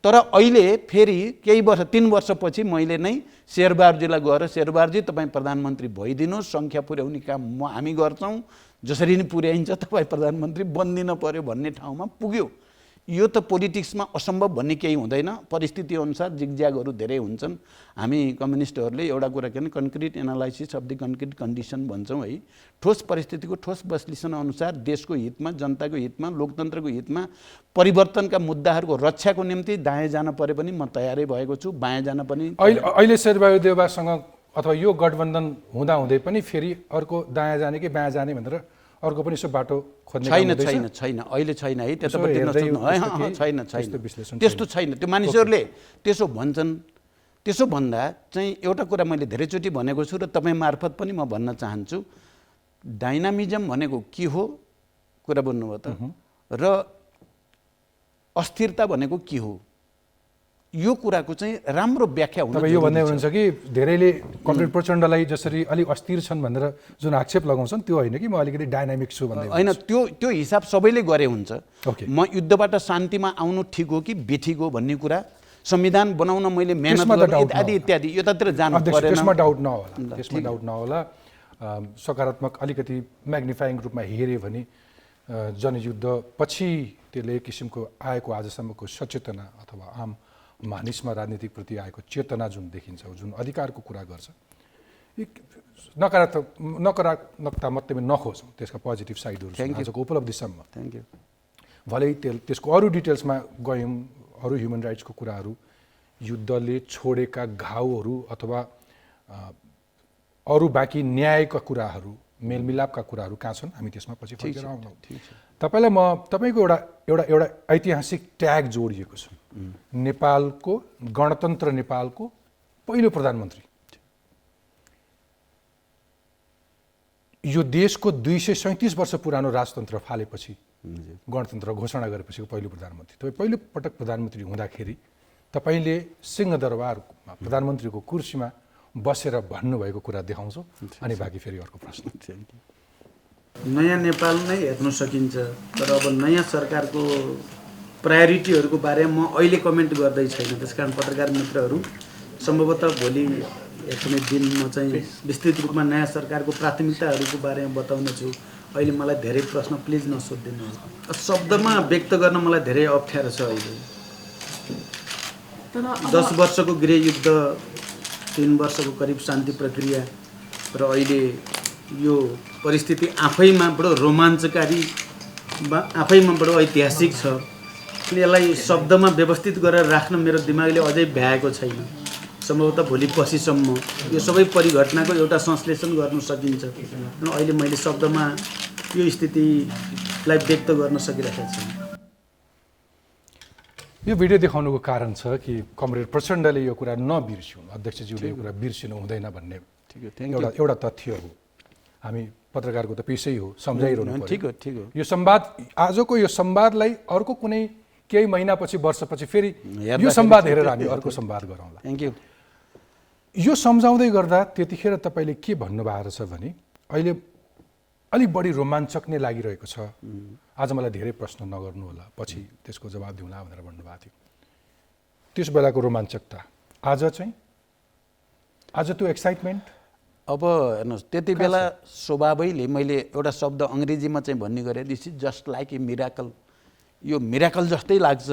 तर अहिले फेरि केही वर्ष 3 वर्षपछि मैले नै शेरबहादुरजीलाई गएर शेरबहादुरजी तपाईँ प्रधानमन्त्री भइदिनुहोस्, सङ्ख्या पुर्याउने काम हामी गर्छौँ, जसरी नै पुर्याइन्छ तपाईँ प्रधानमन्त्री बन्दिन पर्यो भन्ने ठाउँमा पुग्यो। यो त पोलिटिक्समा असम्भव भन्ने केही हुँदैन, परिस्थिति अनुसार जिगज्यागहरू धेरै हुन्छन्। हामी कम्युनिस्टहरूले एउटा कुरा के भने concrete analysis of the concrete condition भन्छौँ है। ठोस परिस्थितिको ठोस विश्लेषण अनुसार देशको हितमा, जनताको हितमा, लोकतन्त्रको हितमा परिवर्तनका मुद्दाहरूको रक्षाको निम्ति दायाँ जान परे पनि म तयारै भएको छु, बायाँ जान पनि। अहिले शेरबहादुर देउवासँग अथवा यो गठबन्धन हुँदाहुँदै पनि फेरि अर्को दायाँ जाने कि बायाँ जाने भनेर अर्को पनि यसो बाटो खोज्ने छैन अहिले छैन है, त्यतापट्टि नसोच्नु है। छैन त्यस्तो छैन। त्यो मानिसहरूले त्यसो भन्छन्। त्यसो भन्दा चाहिँ एउटा कुरा मैले धेरैचोटि भनेको छु र तपाईँ मार्फत पनि म भन्न चाहन्छु, डाइनामिजम भनेको के हो कुरा भन्नुभयो त, र अस्थिरता भनेको के हो, यो कुराको चाहिँ राम्रो व्याख्या हुन तपाईँ यो भन्दै हुनुहुन्छ कि धेरैले कमरेड प्रचण्डलाई जसरी अलिक अस्थिर छन् भनेर जुन आक्षेप लगाउँछन् त्यो होइन कि म अलिकति डाइनामिक छु भन्दै होइन। त्यो हिसाब सबैले गरे हुन्छ। ओके, म युद्धबाट शान्तिमा आउनु ठिक हो कि बेठिक हो भन्ने कुरा, संविधान बनाउन मैले मेहनत गरेँ इत्यादि इत्यादि, यतातिर जानु परेन। त्यसमा डाउट नहोला। सकारात्मक अलिकति म्याग्निफाइङ रूपमा हेऱ्यो भने जनयुद्ध पछि त्यसले एक किसिमको आएको आजसम्मको सचेतना अथवा आम मानिसमा राजनीतिक प्रति आएको चेतना जुन देखिन्छ, जुन अधिकारको कुरा गर्छ, नकारात्मकता मात्रै नखोजौँ, त्यसका पोजिटिभ साइडहरू आजको उपलब्धिसम्म। Thank you. भलै त्यसको अरू डिटेल्समा गयौँ, अरू ह्युमन राइट्सको कुराहरू, युद्धले छोडेका घाउहरू अथवा अरू बाँकी न्यायका कुराहरू, मेलमिलापका कुराहरू कहाँ छन्, हामी त्यसमा पछि फर्केर आउँछौँ। तपाईँलाई म तपाईँको एउटा ऐतिहासिक ट्याग जोडिएको छ, नेपालको गणतन्त्र, नेपालको पहिलो प्रधानमन्त्री। यो देशको 237 वर्ष पुरानो राजतन्त्र फालेपछि, गणतन्त्र घोषणा गरेपछि पहिलो प्रधानमन्त्री तपाईँ पहिलो पटक प्रधानमन्त्री हुँदाखेरि तपाईँले सिंहदरबारमा प्रधानमन्त्रीको कुर्सीमा बसेर भन्नुभएको कुरा देखाउँछु, अनि बाँकी फेरि अर्को प्रश्न। नयाँ नेपाल नै हेर्न सकिन्छ, तर अब नयाँ सरकारको प्रायोरिटीहरूको बारेमा म अहिले कमेन्ट गर्दै छैन। त्यस कारण पत्रकार मित्रहरू, सम्भवतः भोलि कुनै दिन म चाहिँ विस्तृत रूपमा नयाँ सरकारको प्राथमिकताहरूको बारेमा बताउने छु। अहिले मलाई धेरै प्रश्न प्लिज नसोधिदिनुहोस्। शब्दमा व्यक्त गर्न मलाई धेरै अप्ठ्यारो छ। अहिले 10 वर्षको गृहयुद्ध, 3 वर्षको करिब शान्ति प्रक्रिया र अहिले यो परिस्थिति आफैमा बडो रोमाञ्चकारी, आफैमा बडो ऐतिहासिक छ। यसलाई शब्दमा व्यवस्थित गरेर राख्न मेरो दिमागले अझै भ्याएको छैन। सम्भवतः भोलि पछिसम्म यो सबै परिघटनाको एउटा संश्लेषण गर्नु सकिन्छ। अहिले मैले शब्दमा यो स्थितिलाई व्यक्त गर्न सकिरहेको छु। यो भिडियो देखाउनुको कारण छ कि कमरेड प्रचण्डले यो कुरा नबिर्सिउन्, अध्यक्षज्यूले यो कुरा बिर्सिनु हुँदैन भन्ने एउटा तथ्य हो। हामी पत्रकारको त पेसै हो, सम्झाइरहनु पर्यो। यो संवाद, आजको यो संवादलाई अर्को कुनै केही महिनापछि, वर्षपछि फेरि यो संवाद हेरेर हामी अर्को संवाद गरौँला। Thank you. यो सम्झाउँदै गर्दा त्यतिखेर तपाईँले के भन्नुभएको छ भने अहिले अलिक बढी रोमाञ्चक नै लागिरहेको छ, आज मलाई धेरै प्रश्न नगर्नु होला, पछि त्यसको जवाब दिउँला भनेर भन्नुभएको थियो। त्यस बेलाको रोमाञ्चकता आज चाहिँ, आज त्यो एक्साइटमेन्ट अब हेर्नुहोस्, त्यति बेला स्वभावैले मैले एउटा शब्द अङ्ग्रेजीमा चाहिँ भन्ने गरेँ, this is just like a miracle. यो मिराकल जस्तै लाग्छ,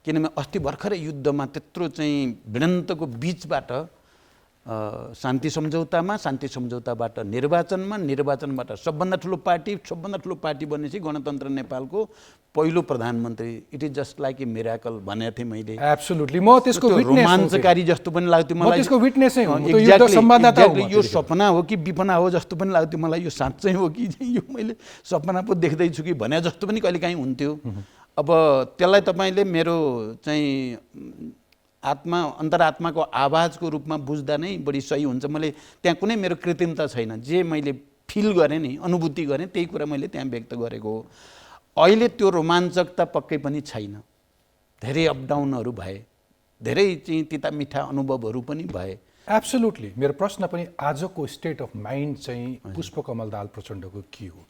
किनभने अस्ति भर्खरै युद्धमा त्यत्रो चाहिँ भिडन्तको बिचबाट शान्ति सम्झौतामा, शान्ति सम्झौताबाट निर्वाचनमा, निर्वाचनबाट सबभन्दा ठुलो पार्टी बनेपछि गणतन्त्र नेपालको पहिलो प्रधानमन्त्री। It is just like a miracle भनेको थिएँ मैले। एब्सोल्युटली, म त्यसको रोमाञ्चकारी जस्तो पनि लाग्थ्यो मलाई। त्यसको विटनेसै हुँ, यो सपना हो कि विपना हो जस्तो पनि लाग्थ्यो मलाई। यो साँच्चै हो कि यो मैले सपना पो देख्दैछु कि भने जस्तो पनि कहिलेकाहीँ हुन्थ्यो। अब त्यसलाई तपाईँले मेरो चाहिँ अन्तरात्माको आवाजको रूपमा बुझ्दा नै बढी सही हुन्छ। मैले त्यहाँ कुनै मेरो कृत्रिमता छैन, जे मैले फिल गरेँ नि, अनुभूति गरेँ, त्यही कुरा मैले त्यहाँ व्यक्त गरेको हो। अहिले त्यो रोमाञ्चकता पक्कै पनि छैन। धेरै अपडाउनहरू भए, धेरै चाहिँ तिता मिठा अनुभवहरू पनि भए। एब्सोल्युटली। मेरो प्रश्न पनि आजको स्टेट अफ माइन्ड चाहिँ पुष्पकमल दाहाल प्रचण्डको के हो?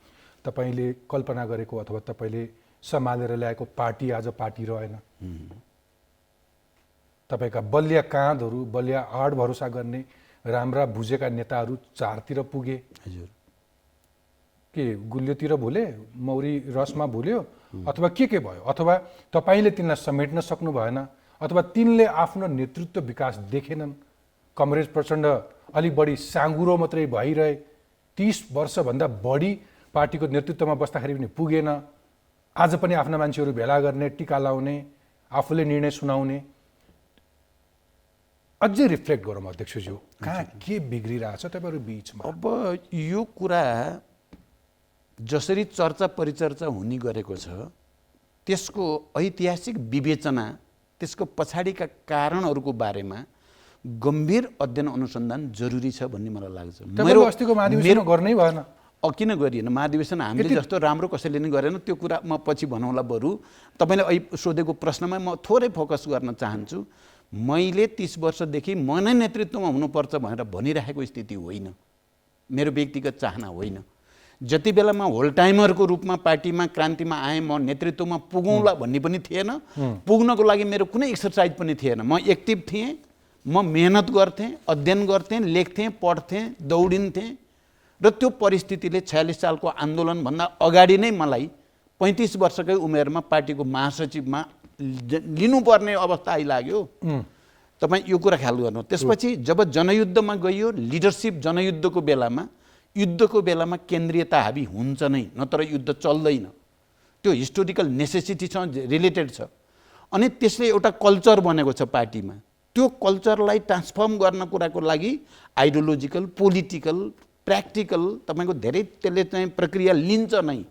तपाईँले कल्पना गरेको अथवा तपाईँले सम्हालेर ल्याएको पार्टी आज पार्टी रहेन। तपाईँका बलिया काँधहरू, बलिया आड भरोसा गर्ने राम्रा बुझेका नेताहरू चारतिर पुगे। हजुर, के गुलियोतिर भुले, मौरी रसमा भुल्यो, अथवा के भयो? अथवा तपाईँले तिनलाई समेट्न सक्नु भएन, अथवा तिनले आफ्नो नेतृत्व विकास देखेनन्। कमरेड प्रचण्ड अलिक बढी साँगुरो मात्रै भइरहे, 30 वर्षभन्दा बढी पार्टीको नेतृत्वमा बस्दाखेरि पनि पुगेन। आज पनि आफ्ना मान्छेहरू भेला गर्ने, टिका लाउने, आफूले निर्णय सुनाउने। अझै रिफ्लेक्ट गरौँ अध्यक्षज्यू, कहाँ के बिग्रिरहेछ तपाईँहरू बिचमा? अब यो कुरा जसरी चर्चा परिचर्चा हुने गरेको छ, त्यसको ऐतिहासिक विवेचना, त्यसको पछाडिका कारणहरूको बारेमा गम्भीर अध्ययन अनुसन्धान जरुरी छ भन्ने मलाई लाग्छ। तपाईँले अस्तिको महाधिवेशन गर्नै भएन। किन गरिएन? महाधिवेशन हामीले जस्तो राम्रो कसैले नै गरेन, त्यो कुरा म पछि भनौँला। बरु तपाईँले अहिले सोधेको प्रश्नमा म थोरै फोकस गर्न चाहन्छु। मैले 30 वर्षदेखि म नै नेतृत्वमा हुनुपर्छ भनेर भनिरहेको स्थिति होइन, मेरो व्यक्तिगत चाहना होइन। जति बेला म होल टाइमरको रूपमा पार्टीमा क्रान्तिमा आएँ, म नेतृत्वमा पुगौँला भन्ने पनि थिएन। पुग्नको लागि मेरो कुनै एक्सर्साइज पनि थिएन। म एक्टिभ थिएँ, म मेहनत गर्थेँ, अध्ययन गर्थेँ, लेख्थेँ, पढ्थेँ, दौडिन्थेँ। र त्यो परिस्थितिले 46 सालको आन्दोलनभन्दा अगाडि नै मलाई 35 वर्षकै उमेरमा पार्टीको महासचिवमा लिनुपर्ने अवस्था आइलाग्यो। तपाईँ यो कुरा ख्याल गर्नु। त्यसपछि जब जनयुद्धमा गइयो, लिडरसिप जनयुद्धको बेलामा, युद्धको बेलामा केन्द्रीयता हाबी हुन्छ नै, नत्र युद्ध चल्दैन। त्यो हिस्टोरिकल नेसेसिटीसँग रिलेटेड छ। अनि त्यसले एउटा कल्चर बनेको छ पार्टीमा। त्यो कल्चरलाई ट्रान्सफर्म गर्न कुराको लागि आइडियोलोजिकल, पोलिटिकल, प्र्याक्टिकल तपाईँको धेरै त्यसले चाहिँ प्रक्रिया लिन्छ नै।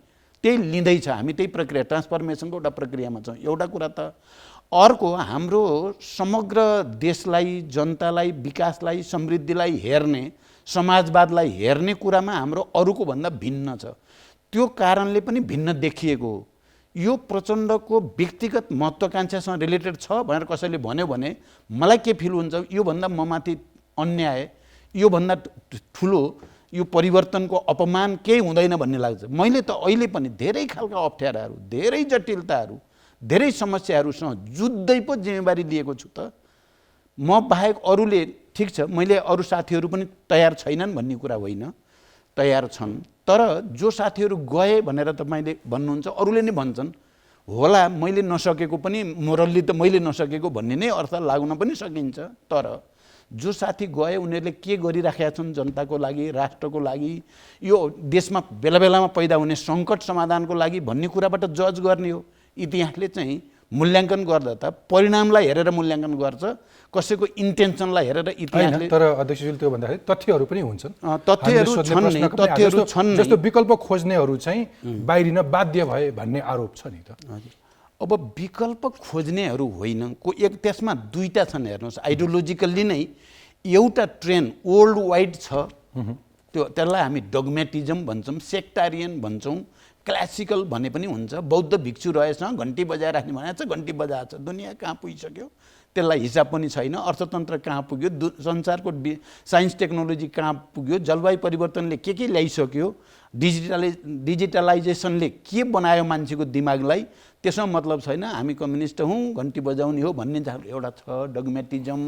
त्यही लिँदैछ, हामी त्यही प्रक्रिया, ट्रान्सफर्मेसनको एउटा प्रक्रियामा छौँ। एउटा कुरा त। अर्को, हाम्रो समग्र देशलाई, जनतालाई, विकासलाई, समृद्धिलाई हेर्ने, समाजवादलाई हेर्ने कुरामा हाम्रो अरूको भन्दा भिन्न छ। त्यो कारणले पनि भिन्न देखिएको हो। यो प्रचण्डको व्यक्तिगत महत्त्वाकांक्षासँग रिलेटेड छ भनेर कसैले भन्यो भने मलाई के फिल हुन्छ, योभन्दा ममाथि अन्याय, योभन्दा ठुलो यो परिवर्तनको अपमान केही हुँदैन भन्ने लाग्छ। मैले त अहिले पनि धेरै खालका अप्ठ्याराहरू, धेरै जटिलताहरू, धेरै समस्याहरूसँग जुझ्दै पो जिम्मेवारी लिएको छु त। म बाहेक अरूले, ठिक छ, मैले अरू साथीहरू पनि तयार छैनन् भन्ने कुरा होइन, तयार छन्। तर जो साथीहरू गए भनेर तपाईँले भन्नुहुन्छ, अरूले नै भन्छन् होला, मैले नसकेको पनि, मोरल्ली त मैले नसकेको भन्ने नै अर्थ लाग्न पनि सकिन्छ। तर जो साथी गए उनीहरूले के गरिराखेका छन् जनताको लागि, राष्ट्रको लागि, यो देशमा बेला बेलामा पैदा हुने सङ्कट समाधानको लागि भन्ने कुराबाट जज गर्ने हो। इतिहासले चाहिँ मूल्याङ्कन गर्दा त परिणामलाई हेरेर मूल्याङ्कन गर्छ, कसैको इन्टेन्सनलाई हेरेर इतिहासले। तर अध्यक्षज्यूले त्यो भन्दाखेरि तथ्यहरू पनि हुन्छन्। तथ्यहरू छन् नै, तथ्यहरू छन् नै। जस्तो विकल्प खोज्नेहरू चाहिँ बाहिरिन बाध्य भए भन्ने आरोप छ नि त। अब विकल्प खोज्नेहरू होइन, एक त्यसमा दुईटा छन्। हेर्नुहोस्, आइडियोलोजिकल्ली नै एउटा ट्रेन्ड वर्ल्ड वाइड छ। त्यसलाई हामी डगमेटिजम भन्छौँ, सेक्टारियन भन्छौँ, क्लासिकल भने पनि हुन्छ। बौद्ध भिक्षु रहेछ, घन्टी बजाइराख्ने भनेको छ, घन्टी बजाएको छ, दुनियाँ कहाँ पुगिसक्यो त्यसलाई हिसाब पनि छैन। अर्थतन्त्र कहाँ पुग्यो, संसारको साइन्स टेक्नोलोजी कहाँ पुग्यो, जलवायु परिवर्तनले के ल्याइसक्यो, डिजिटलाइजेसनले के बनायो मान्छेको दिमागलाई, त्यसमा मतलब छैन। हामी कम्युनिस्ट हौँ, घन्टी बजाउने हो भन्ने एउटा छ डगमेटिजम।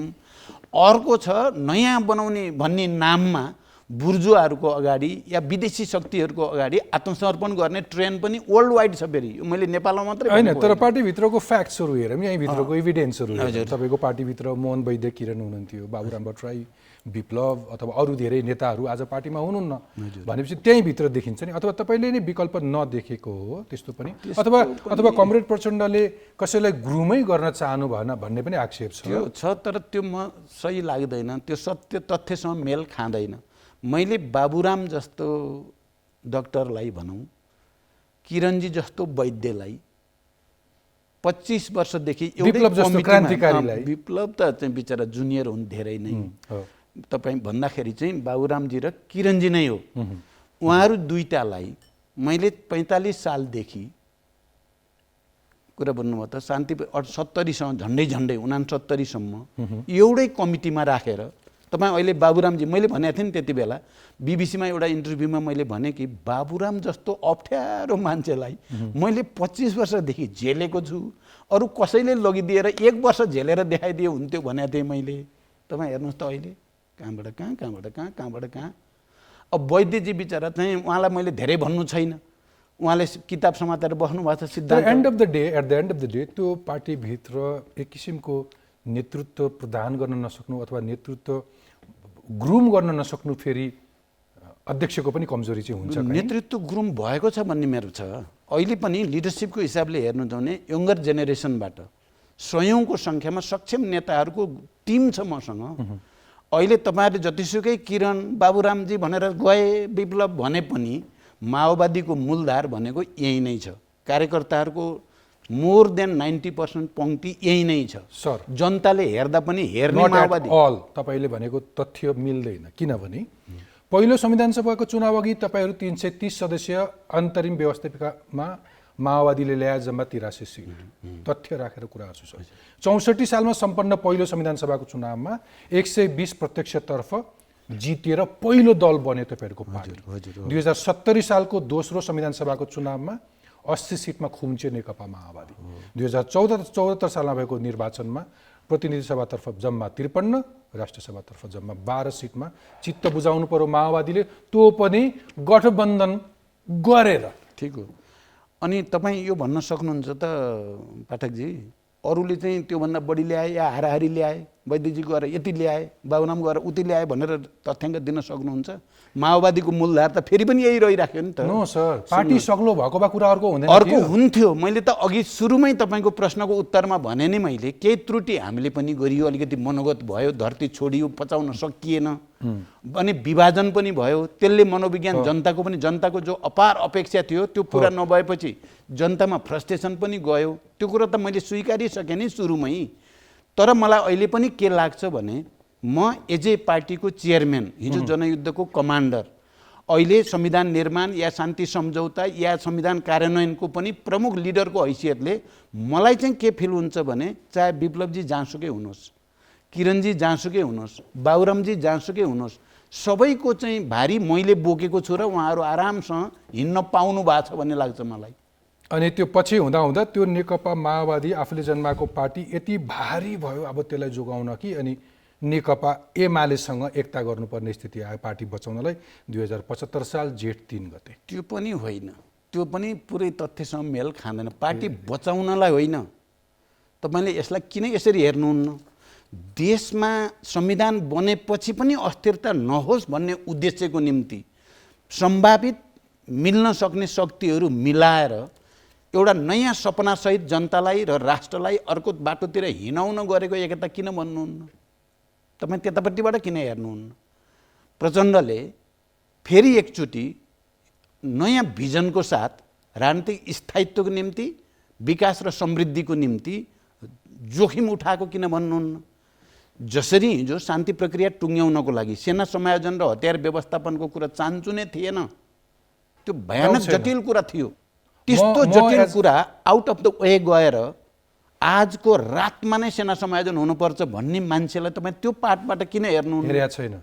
अर्को छ नयाँ बनाउने भन्ने नाममा बुर्जुवाहरूको अगाडि या विदेशी शक्तिहरूको अगाडि आत्मसमर्पण गर्ने ट्रेन्ड पनि वर्ल्ड वाइड छ। फेरि मैले नेपालमा मात्रै होइन, तर पार्टीभित्रको फ्याक्ट्सहरू हेरौँ, यहीँभित्रको इभिडेन्सहरू हेरौँ। तपाईँको पार्टीभित्र मोहन वैद्य किरण हुनुहुन्थ्यो, बाबुराम भट्टराई, विप्लव अथवा अरू धेरै नेताहरू आज पार्टीमा हुनुहुन्न भनेपछि त्यहीँभित्र देखिन्छ नि। अथवा तपाईँले नै विकल्प नदेखेको हो त्यस्तो पनि, अथवा कमरेड प्रचण्डले कसैलाई ग्रुमै गर्न चाहनु भएन भन्ने पनि आक्षेप छ। त्यो छ, तर त्यो म सही लाग्दैन, त्यो सत्य तथ्यसँग मेल खाँदैन। मैले बाबुराम जस्तो डाक्टरलाई भनौँ, किरणजी जस्तो वैद्यलाई 25 वर्षदेखि विप्लव जस्तो क्रान्तिकारीलाई, विप्लव त चाहिँ बिचरा जुनियर हुन् धेरै नै, तपाईँ भन्दाखेरि चाहिँ बाबुरामजी र किरणजी नै हो। उहाँहरू दुईटालाई मैले 45 सालदेखि कुरा भन्नुभयो त, शान्ति 70सँग झन्डै 69सम्म एउटै कमिटीमा राखेर तपाईँ अहिले बाबुरामजी मैले भनेको थिएँ नि त्यति बेला बिबिसीमा एउटा इन्टरभ्यूमा मैले भने कि बाबुराम जस्तो अप्ठ्यारो मान्छेलाई मैले 25 वर्षदेखि झेलेको छु, अरू कसैले लगिदिएर 1 वर्ष झेलेर देखाइदिए हुन्थ्यो भनेको थिएँ मैले। तपाईँ हेर्नुहोस् त अहिले कहाँबाट कहाँ। अब वैद्यजी बिचरा चाहिँ उहाँलाई मैले धेरै भन्नु छैन, उहाँले किताब समातेर बस्नु भएको छ सिद्धान्त। At the end of the day त्यो पार्टीभित्र एक किसिमको नेतृत्व प्रदान गर्न नसक्नु अथवा नेतृत्व ग्रुम गर्न नसक्नु फेरि अध्यक्षको पनि कमजोरी चाहिँ हुन्छ। नेतृत्व ग्रुम भएको छ भन्ने मेरो छ। अहिले पनि लिडरसिपको हिसाबले हेर्नु छ भने यङ्गर जेनेरेसनबाट सयौँको सङ्ख्यामा सक्षम नेताहरूको टिम छ मसँग। अहिले तपाईँहरूले जतिसुकै किरण बाबुरामजी भनेर गए विप्लव भने पनि माओवादीको मूलधार भनेको यही नै छ। कार्यकर्ताहरूको मोर देन 90% पङ्क्ति यही नै छ। सर, जनताले हेर्दा पनि हेर्ने माओवादी अल तपाईँले भनेको तथ्य मिल्दैन। किनभने पहिलो संविधान सभाको चुनाव अघि तपाईँहरू 330 सदस्य अन्तरिम व्यवस्थापिकामा माओवादीले ल्याए जम्मा 83 सिट तथ्य राखेर कुरा गर्छु सर। 64 सालमा सम्पन्न पहिलो संविधान सभाको चुनावमा 120 प्रत्यक्षतर्फ जितेर पहिलो दल बन्यो तपाईँहरूको पार्टी। 2070 सालको दोस्रो संविधान सभाको चुनावमा 80 सिटमा खुम्च्यो नेकपा माओवादी। 2074 सालमा भएको निर्वाचनमा प्रतिनिधि सभातर्फ जम्मा 53, राष्ट्रिय सभातर्फ जम्मा 12 सिटमा चित्त बुझाउनु पर्यो माओवादीले, त्यो पनि गठबन्धन गरेर। ठिक हो। अनि तपाईँ यो भन्न सक्नुहुन्छ त पाठकजी, अरूले चाहिँ त्योभन्दा बढी ल्याए या हाराहारी ल्याए, वैद्यजी गएर यति ल्याए, बाबुराम गएर उति ल्याए भनेर तथ्याङ्क दिन सक्नुहुन्छ? माओवादीको मूलधार त फेरि पनि यही रहिराख्यो नि त। नो सर, पार्टी सग्लो भएको भए कुरा अर्को हुँदैन। अर्को हुन्थ्यो। मैले त अघि सुरुमै तपाईँको प्रश्नको उत्तरमा भने नि मैले केही त्रुटि हामीले पनि गरियो, अलिकति मनोगत भयो, धरती छोडियो, पचाउन सकिएन, अनि विभाजन पनि भयो। त्यसले मनोविज्ञान जनताको जो अपार अपेक्षा थियो त्यो पुरा नभएपछि जनतामा फ्रस्ट्रेसन पनि गयो। त्यो कुरा त मैले स्वीकारिसकेँ नि सुरुमै। तर मलाई अहिले पनि के लाग्छ भने म एज ए पार्टीको चेयरम्यान, हिजो जनयुद्धको कमान्डर, अहिले संविधान निर्माण या शान्ति सम्झौता या संविधान कार्यान्वयनको पनि प्रमुख लिडरको हैसियतले मलाई चाहिँ के फिल हुन्छ भने चाहे विप्लवजी जहाँसुकै हुनुहोस्, किरणजी जहाँसुकै हुनुहोस्, बाबुरामजी जहाँसुकै हुनुहोस्, सबैको चाहिँ भारी मैले बोकेको छु र उहाँहरू आरामसँग हिँड्न पाउनु भएको छ भन्ने लाग्छ मलाई। अनि त्यो पछि हुँदा त्यो नेकपा माओवादी आफूले जन्माएको पार्टी यति भारी भयो, अब त्यसलाई जोगाउन कि अनि नेकपा एमालेसँग एकता गर्नुपर्ने स्थिति आयो पार्टी बचाउनलाई 2075 साल जेठ 3 गते। त्यो पनि होइन, त्यो पनि पुरै तथ्यसँग मेल खाँदैन। पार्टी बचाउनलाई होइन, तपाईँले यसलाई किन यसरी हेर्नुहुन्न? देशमा संविधान बनेपछि पनि अस्थिरता नहोस् भन्ने उद्देश्यको निम्ति सम्भावित मिल्न सक्ने शक्तिहरू मिलाएर एउटा नयाँ सपनासहित जनतालाई र राष्ट्रलाई अर्को बाटोतिर हिँडाउन गरेको एकता किन भन्नुहुन्न? तपाईँ त्यतापट्टिबाट किन हेर्नुहुन्न? प्रचण्डले फेरि एकचोटि नयाँ भिजनको साथ राजनीतिक स्थायित्वको निम्ति, विकास र समृद्धिको निम्ति जोखिम उठाएको किन भन्नुहुन्न? जसरी हिजो शान्ति प्रक्रिया टुङ्ग्याउनको लागि सेना समायोजन र हतियार व्यवस्थापनको कुरा चान्चु नै थिएन, त्यो भयानक जटिल कुरा थियो। त्यस्तो जटिल कुरा आउट अफ द वे गएर आजको रातमा नै सेना समायोजन हुनुपर्छ भन्ने मान्छेलाई तपाईँ त्यो पार्टबाट किन हेर्नु हेरेको छैन?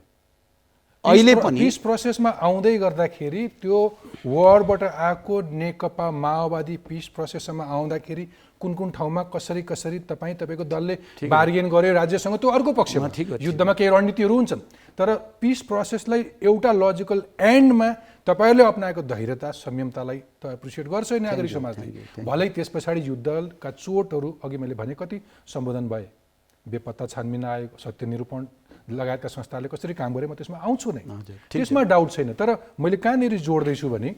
अहिले पनि पिस प्रोसेसमा आउँदै गर्दाखेरि त्यो वारबाट आएको नेकपा माओवादी पिस प्रोसेसमा आउँदाखेरि कुन कुन ठाउँमा कसरी तपाईँको दलले बार्गेन गर्यो राज्यसँग, त्यो अर्को पक्षमा। युद्धमा केही रणनीतिहरू हुन्छन्, तर पिस प्रोसेसलाई एउटा लजिकल एन्डमा तपाईँहरूले अप्नाएको धैर्यता संयमतालाई त एप्रिसिएट गर्छ नागरिक समाजले। भलै त्यस पछाडि युद्धका चोटहरू अघि मैले भने कति सम्बोधन भए, बेपत्ता छानबिन आयो, सत्य निरूपण लगायतका संस्थाले कसरी काम गरे, म त्यसमा आउँछु नै, त्यसमा डाउट छैन। तर मैले कहाँनिर जोड्दैछु भने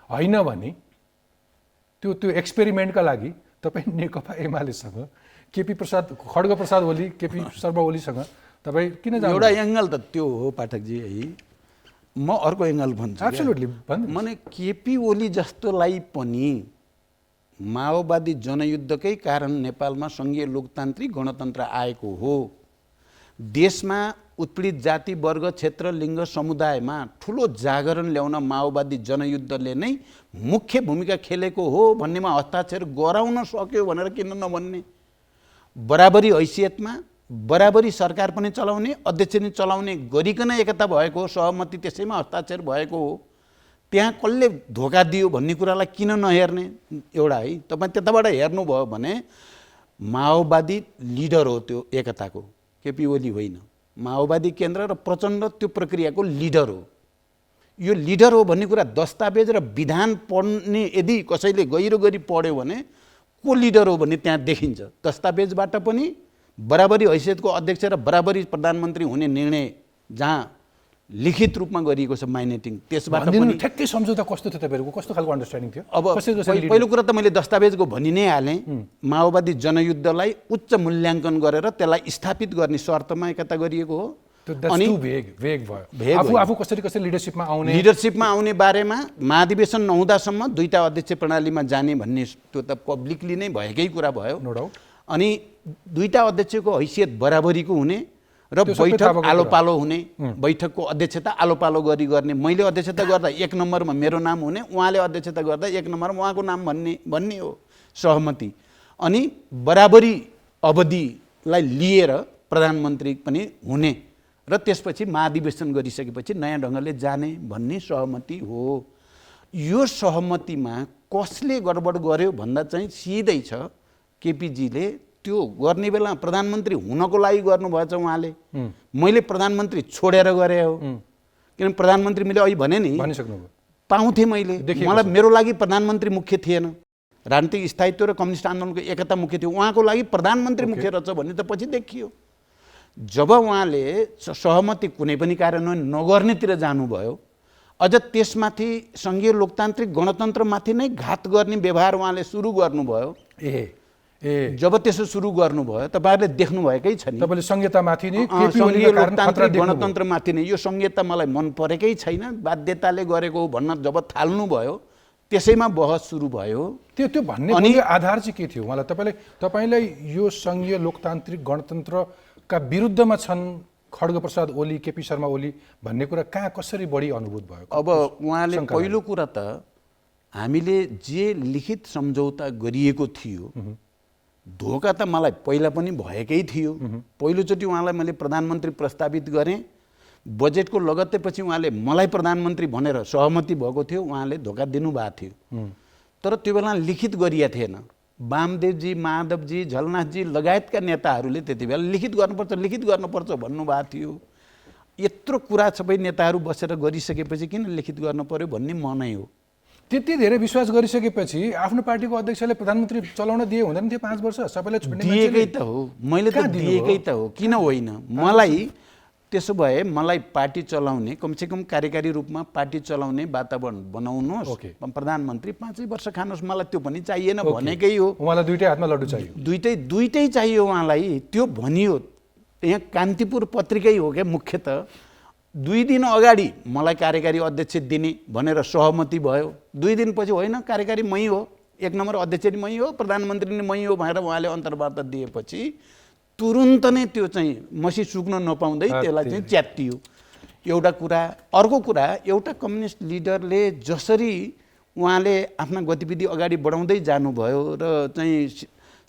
होइन भने त्यो एक्सपेरिमेन्टका लागि तपाईँ नेकपा एमालेसँग केपी प्रसाद, खड्ग प्रसाद ओली, केपी शर्मा ओलीसँग तपाईँ किन जानु? एउटा एङ्गल त त्यो हो पाठकजी है। म अर्को एङ्गल भन्छु। एब्सोल्युटली माने केपी ओली जस्तोलाई पनि माओवादी जनयुद्धकै कारण नेपालमा सङ्घीय लोकतान्त्रिक गणतन्त्र आएको हो। देशमा उत्पीडित जाति, वर्ग, क्षेत्र, लिङ्ग, समुदायमा ठुलो जागरण ल्याउन माओवादी जनयुद्धले नै मुख्य भूमिका खेलेको हो भन्नेमा हस्ताक्षर गराउन सक्यो भनेर किन नभन्ने? बराबरी हैसियतमा बराबरी सरकार पनि चलाउने, अध्यक्ष पनि चलाउने गरिकन एकता भएको, सहमति त्यसैमा हस्ताक्षर भएको हो। त्यहाँ कसले धोका दियो भन्ने कुरालाई किन नहेर्ने एउटा है। तपाईँ त्यताबाट हेर्नुभयो भने माओवादी लिडर हो त्यो एकताको, केपी ओली होइन। माओवादी केन्द्र र प्रचण्ड त्यो प्रक्रियाको लिडर हो। यो लिडर हो भन्ने कुरा दस्तावेज र विधान पढ्ने यदि कसैले गहिरो गरी पढ्यो भने को लिडर हो भन्ने त्यहाँ देखिन्छ। दस्तावेजबाट पनि बराबरी हैसियतको अध्यक्ष र बराबरी प्रधानमन्त्री हुने निर्णय जहाँ लिखित रूपमा गरिएको छ माइनेटिङ, त्यसबाट पनि ठ्याक्कै सम्झौता कस्तो थियो तपाईँहरूको, कस्तो खालको अन्डरस्ट्यान्डिङ थियो? अब पहिलो कुरा त मैले दस्तावेजको भनि नै हालेँ। माओवादी जनयुद्धलाई उच्च मूल्याङ्कन गरेर त्यसलाई स्थापित गर्ने शर्तमा एकता गरिएको हो। अनि आफू कसरी लिडरसिपमा आउने बारेमा महाधिवेशन नहुँदासम्म दुईटा अध्यक्ष प्रणालीमा जाने भन्ने त्यो त पब्लिकली नै भएकै कुरा भयो, नो डाउट। अनि दुईटा अध्यक्षको हैसियत बराबरीको हुने र बैठक आलो पालो हुने, बैठकको अध्यक्षता आलो पालो गरी गर्ने। मैले अध्यक्षता गर्दा 1 नम्बरमा मेरो नाम हुने, उहाँले अध्यक्षता गर्दा 1 नम्बरमा उहाँको नाम भन्ने हो सहमति। अनि बराबरी अवधिलाई लिएर प्रधानमन्त्री पनि हुने र त्यसपछि महाधिवेशन गरिसकेपछि नयाँ ढङ्गले जाने भन्ने सहमति हो। यो सहमतिमा कसले गडबड गर्यो भन्दा चाहिँ सिधै छ केपीजीले त्यो गर्ने बेला प्रधानमन्त्री हुनको लागि गर्नुभएछ उहाँले। मैले प्रधानमन्त्री छोडेर गरेँ हो, किनभने प्रधानमन्त्री मैले अहिले भने नि पाउँथेँ मैले, मलाई मेरो लागि प्रधानमन्त्री मुख्य थिएन। राजनीतिक स्थायित्व र कम्युनिस्ट आन्दोलनको एकता मुख्य थियो, उहाँको लागि प्रधानमन्त्री मुख्य रहेछ भन्ने त पछि देखियो। जब उहाँले सहमति कुनै पनि कार्यान्वयन नगर्नेतिर जानुभयो, अझ त्यसमाथि सङ्घीय लोकतान्त्रिक गणतन्त्रमाथि नै घात गर्ने व्यवहार उहाँले सुरु गर्नुभयो। जब त्यसो सुरु गर्नुभयो तपाईँहरूले देख्नुभएकै छ नि, तपाईँले संहितामाथि नै सङ्घीय लोकतान्त्रिक गणतन्त्रमाथि नै यो संहिता मलाई मन परेकै छैन, बाध्यताले गरेको हो भन्न जब थाल्नुभयो त्यसैमा बहस सुरु भयो। त्यो भन्ने आधार चाहिँ के थियो उहाँलाई? तपाईँलाई यो सङ्घीय लोकतान्त्रिक गणतन्त्रका विरुद्धमा छन् खड्गप्रसाद ओली, केपी शर्मा ओली भन्ने कुरा कहाँ कसरी बढी अनुभूत भयो? अब उहाँले पहिलो कुरा त हामीले जे लिखित सम्झौता गरिएको थियो धोका त मलाई पहिला पनि भएकै थियो। पहिलोचोटि उहाँलाई मैले प्रधानमन्त्री प्रस्तावित गरेँ, बजेटको लगत्तैपछि उहाँले मलाई प्रधानमन्त्री भनेर सहमति भएको थियो, उहाँले धोका दिनुभएको थियो। तर त्यो बेला लिखित गरिएको थिएन। वामदेवजी, माधवजी, झलनाथजी लगायतका नेताहरूले त्यति बेला लिखित गर्नुपर्छ भन्नुभएको थियो। यत्रो कुरा सबै नेताहरू बसेर गरिसकेपछि किन लिखित गर्नु पर्यो भन्ने मनै हो। त्यति धेरै विश्वास गरिसकेपछि आफ्नो पार्टीको अध्यक्षले प्रधानमन्त्री चलाउन दिए हुँदैन थियो 5 वर्ष? सबैलाई छोड्ने दिएकै त हो, मैले त दिएकै त हो, किन होइन? मलाई त्यसो भए मलाई पार्टी चलाउने, कमसेकम कार्यकारी रूपमा पार्टी चलाउने वातावरण बनाउनुहोस्, प्रधानमन्त्री 5 वर्ष खानुहोस्, मलाई त्यो पनि चाहिएन भनेकै हो। उहाँलाई दुईटै हातमा लड्डु चाहियो, दुईटै चाहियो उहाँलाई, त्यो भनियो। यहाँ कान्तिपुर पत्रिकै हो क्या मुख्यतः। 2 दिन अगाडि मलाई कार्यकारी अध्यक्ष दिने भनेर सहमति भयो, 2 दिनपछि होइन कार्यकारी मै हो, 1 नम्बर अध्यक्ष मै हो, प्रधानमन्त्री नै मै हो भनेर उहाँले अन्तर्वार्ता दिएपछि तुरुन्त नै त्यो चाहिँ मसी सुक्न नपाउँदै त्यसलाई चाहिँ च्यात्तियो। एउटा कुरा। अर्को कुरा, एउटा कम्युनिस्ट लिडरले जसरी उहाँले आफ्ना गतिविधि अगाडि बढाउँदै जानुभयो र चाहिँ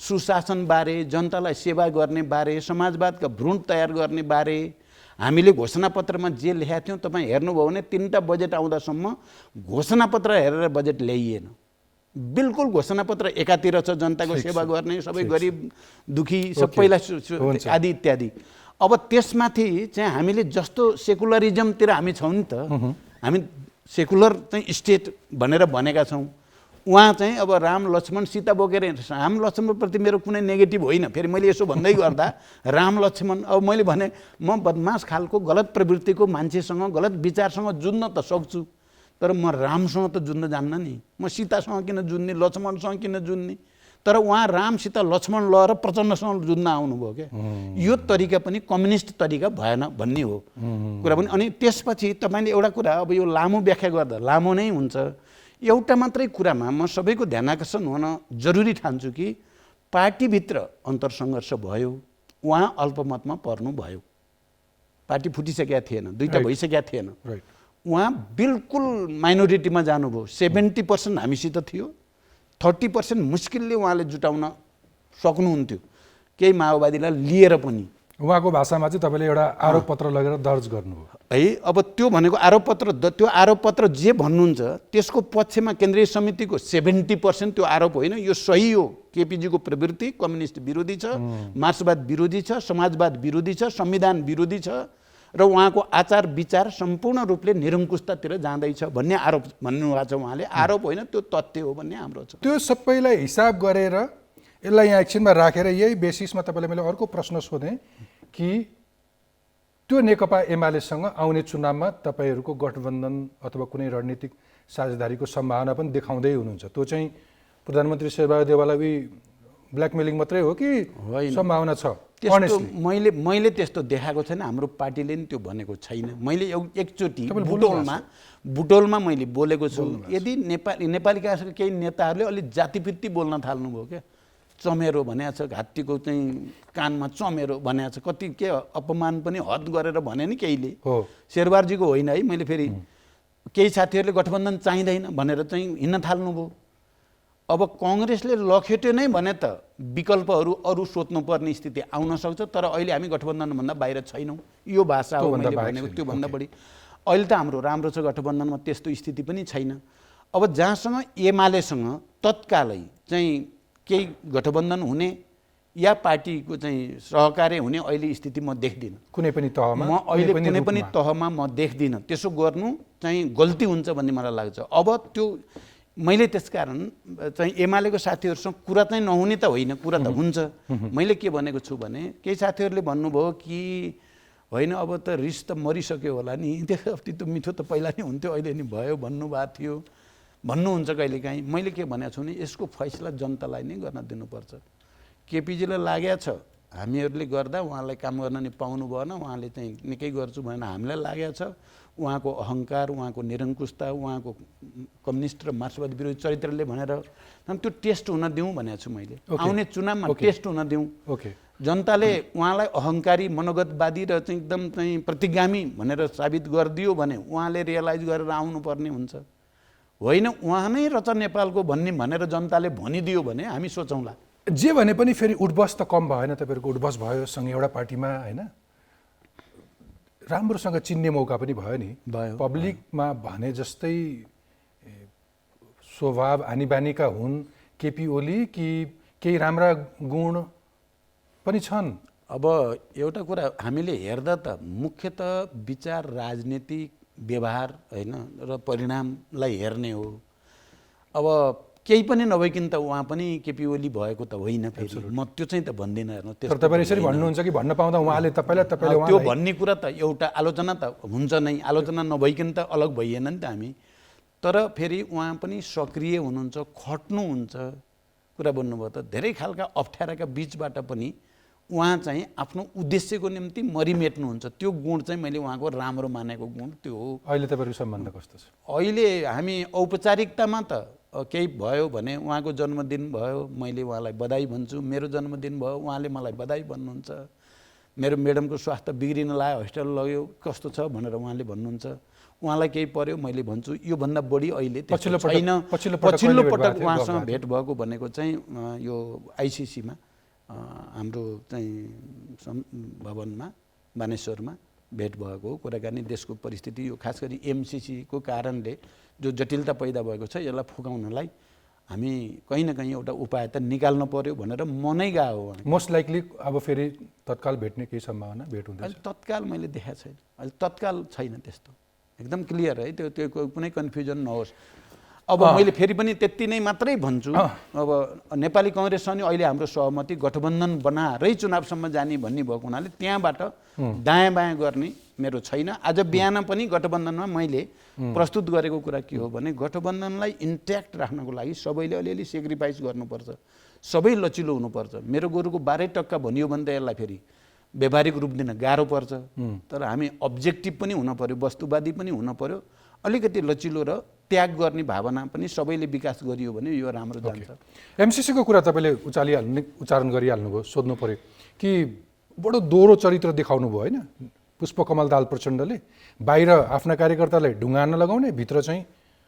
सुशासनबारे, जनतालाई सेवा गर्ने बारे, समाजवादका भ्रूण तयार गर्ने बारे हामीले घोषणापत्रमा जे लेखेका थियौँ तपाईँ हेर्नुभयो भने 3टा बजेट आउँदासम्म घोषणापत्र हेरेर बजेट ल्याइएन। बिल्कुल घोषणापत्र एकातिर छ जनताको सेवा गर्ने, सबै गरिब दुखी सबैलाई आदि इत्यादि। अब त्यसमाथि चाहिँ हामीले जस्तो सेकुलरिजमतिर हामी छौँ नि त, हामी सेकुलर चाहिँ स्टेट भनेर भनेका छौँ। उहाँ चाहिँ अब राम लक्ष्मण सीता बोकेर, राम लक्ष्मणप्रति मेरो कुनै नेगेटिभ होइन, फेरि मैले यसो भन्दै गर्दा राम लक्ष्मण, अब मैले भने म बदमास खालको गलत प्रवृत्तिको मान्छेसँग गलत विचारसँग जुझ्न त सक्छु, तर म रामसँग त जुझ्न जान्न नि। म सीतासँग किन जुझ्ने, लक्ष्मणसँग किन जुझ्ने? तर उहाँ राम सीता लक्ष्मण ल र प्रचण्डसँग जुझ्न आउनुभयो क्या। यो तरिका पनि कम्युनिस्ट तरिका भएन भन्ने हो कुरा पनि। अनि त्यसपछि तपाईँले एउटा कुरा, अब यो लामो व्याख्या गर्दा लामो नै हुन्छ, एउटा मात्रै कुरामा म सबैको ध्यान आकर्षण हुन जरुरी ठान्छु कि पार्टीभित्र अन्तरसङ्घर्ष भयो, उहाँ अल्पमतमा पर्नुभयो, पार्टी फुटिसकेका थिएन, 2टा भइसकेका थिएन, उहाँ बिल्कुल माइनोरिटीमा जानुभयो। 70% हामीसित थियो, 30% मुस्किलले उहाँले जुटाउन सक्नुहुन्थ्यो केही माओवादीलाई लिएर पनि। उहाँको भाषामा चाहिँ तपाईँले एउटा आरोप पत्र लगेर दर्ज गर्नुभयो है। अब त्यो भनेको त्यो आरोपपत्र जे भन्नुहुन्छ त्यसको पक्षमा केन्द्रीय समितिको 70% त्यो आरोप होइन, यो सही हो। केपीजीको प्रवृत्ति कम्युनिस्ट विरोधी छ, मार्क्सवाद विरोधी छ, समाजवाद विरोधी छ, संविधान विरोधी छ र उहाँको आचार विचार सम्पूर्ण रूपले निरङ्कुशतातिर जाँदैछ भन्ने आरोप भन्नुभएको छ उहाँले। आरोप होइन, त्यो तथ्य हो भन्ने हाम्रो छ। त्यो सबैलाई हिसाब गरेर यसलाई यहाँ एकछिनमा राखेर यही बेसिसमा तपाईँले मैले अर्को प्रश्न सोधेँ कि त्यो नेकपा एमालेसँग आउने चुनावमा तपाईँहरूको गठबन्धन अथवा कुनै रणनीतिक साझेदारीको सम्भावना पनि देखाउँदै हुनुहुन्छ। त्यो चाहिँ प्रधानमन्त्री शेरबहादुर देउवालाई ब्ल्याकमेलिङ मात्रै हो कि सम्भावना छ? त्यस्तो मैले त्यस्तो देखाएको छैन, हाम्रो पार्टीले नि त्यो भनेको छैन। मैले एकचोटि बुटोलमा मैले बोलेको छु। यदि नेपाली काङ्ग्रेसका केही नेताहरूले अलिक जातिभित्ति बोल्न थाल्नुभयो क्या, चमेरो भनेको छ, घाँटीको चाहिँ कानमा चमेरो भनेको छ, कति के अपमान पनि हद गरेर भने नि केहीले। शेरबहादुरजीको होइन है, मैले फेरि केही साथीहरूले गठबन्धन चाहिँदैन भनेर चाहिँ हिँड्न थाल्नुभयो। अब कङ्ग्रेसले लखेट्यो नै भने त विकल्पहरू अरू सोध्नुपर्ने स्थिति आउन सक्छ, तर अहिले हामी गठबन्धनभन्दा बाहिर छैनौँ। यो भाषा हो मैले भनेको, त्योभन्दा बढी अहिले त हाम्रो राम्रो छ, गठबन्धनमा त्यस्तो स्थिति पनि छैन। अब जहाँसँग एमालेसँग तत्कालै चाहिँ केही गठबन्धन हुने या पार्टीको चाहिँ सहकार्य हुने अहिले स्थिति म देख्दिनँ। कुनै पनि तहमा म अहिले कुनै पनि तहमा म देख्दिनँ। त्यसो गर्नु चाहिँ गल्ती हुन्छ भन्ने मलाई लाग्छ। अब त्यो मैले त्यसकारण चाहिँ एमालेको साथीहरूसँग कुरा चाहिँ नहुने त होइन, कुरा त हुन्छ। मैले के भनेको छु भने केही साथीहरूले भन्नुभयो कि होइन अब त रिस त मरिसक्यो होला नि, अस्ति त मिठो त पहिला नै हुन्थ्यो अहिले नि भयो भन्नुभएको थियो भन्नुहुन्छ कहिलेकाहीँ। मैले के भनेको छु भने यसको फैसला जनतालाई नै गर्न दिनुपर्छ। केपीजीलाई लागेको छ हामीहरूले गर्दा उहाँलाई काम गर्न नि पाउनु भएन, उहाँले चाहिँ निकै गर्छु भनेर हामीलाई लागेको छ। उहाँको अहङ्कार, उहाँको निरङ्कुशता, उहाँको कम्युनिस्ट र मार्क्सवाद विरोधी चरित्रले भनेर त्यो टेस्ट हुन दिउँ भनेको छु मैले। आउने चुनावमा टेस्ट हुन दिउँ। जनताले उहाँलाई अहङ्कारी, मनोगतवादी र चाहिँ एकदम चाहिँ प्रतिगामी भनेर साबित गरिदियो भने उहाँले रियलाइज गरेर आउनुपर्ने हुन्छ। होइन उहाँ नै रच नेपालको भन्ने भनेर जनताले भनिदियो भने हामी सोचौँला। जे भने पनि फेरि उठबस त कम भएन, तपाईँहरूको उठबस भयो सँगै एउटा पार्टीमा होइन, राम्रोसँग चिन्ने मौका पनि भयो नि। पब्लिकमा भने जस्तै स्वभाव आनी बानीका हुन् केपी ओली कि केही राम्रा गुण पनि छन्? अब एउटा कुरा हामीले हेर्दा त मुख्यतः विचार, राजनीतिक व्यवहार होइन र परिणामलाई हेर्ने हो। अब केही पनि नभइकन त उहाँ पनि केपी ओली भएको त होइन। फेरि म त्यो चाहिँ त भन्दिनँ। हेर्नु तर तपाईँ यसरी भन्नुहुन्छ कि भन्न पाउँदा उहाँले तपाईँले त्यो भन्ने कुरा त एउटा आलोचना त हुन्छ नै, आलोचना नभइकन त अलग भइएन नि त हामी। तर फेरि उहाँ पनि सक्रिय हुनुहुन्छ, खट्नुहुन्छ। कुरा भन्नुभयो त धेरै खालका अप्ठ्याराका बिचबाट पनि उहाँ चाहिँ आफ्नो उद्देश्यको निम्ति मरिमेट्नुहुन्छ। त्यो गुण चाहिँ मैले उहाँको राम्रो मानेको गुण त्यो हो। अहिले तपाईँहरूको सम्बन्ध कस्तो छ? अहिले हामी औपचारिकतामा त केही भयो भने उहाँको जन्मदिन भयो, मैले उहाँलाई बधाई भन्छु। मेरो जन्मदिन भयो, उहाँले मलाई बधाई भन्नुहुन्छ। मेरो म्याडमको स्वास्थ्य बिग्रिन लाग्यो, हस्पिटल लग्यो, कस्तो छ भनेर उहाँले भन्नुहुन्छ। उहाँलाई केही पर्यो मैले भन्छु। योभन्दा बढी अहिले छैन। पछिल्लो पटक उहाँसँग भेट भएको भनेको चाहिँ यो आइसिसीमा हाम्रो चाहिँ भवनमा बानेश्वरमा भेट भएको कुराकानी। देशको परिस्थिति यो खास गरी एमसिसीको कारणले जो जटिलता पैदा भएको छ यसलाई फुकाउनलाई हामी कहीँ न कहीँ एउटा उपाय त निकाल्नु पर्यो भनेर मनै गयो। मोस्ट लाइकली अब फेरि तत्काल भेट्ने केही सम्भावना भेट हुँदैन? अहिले तत्काल मैले देखाएको छैन, अहिले तत्काल छैन त्यस्तो, एकदम क्लियर है। त्यो कुनै कन्फ्युजन नहोस्। अब मैले फेरि पनि त्यति नै मात्रै भन्छु। अब नेपाली कङ्ग्रेससँग नि अहिले हाम्रो सहमति गठबन्धन बनाएरै चुनावसम्म जाने भन्ने भएको हुनाले त्यहाँबाट दायाँ बायाँ गर्ने मेरो छैन। आज बिहान पनि गठबन्धनमा मैले प्रस्तुत गरेको कुरा के हो भने गठबन्धनलाई इन्ट्याक्ट राख्नको लागि सबैले अलिअलि सेक्रिफाइस गर्नुपर्छ, सबै लचिलो हुनुपर्छ। मेरो गोरुको 12% भनियो भने त यसलाई फेरि व्यावहारिक रूप दिन गाह्रो पर्छ। तर हामी अब्जेक्टिभ पनि हुन पर्यो, वस्तुवादी पनि हुन पर्यो, अलिकति लचिलो र त्याग गर्ने भावना पनि सबैले विकास गरियो भने यो राम्रो जान्छ। एमसिसीको कुरा तपाईँले उच्चारण गरिहाल्नुभयो, सोध्नु पर्यो कि बडो दोहोरो चरित्र देखाउनु भयो होइन पुष्पकमल दाहाल प्रचण्डले? बाहिर आफ्ना कार्यकर्तालाई ढुङ्गान लगाउने, भित्र चाहिँ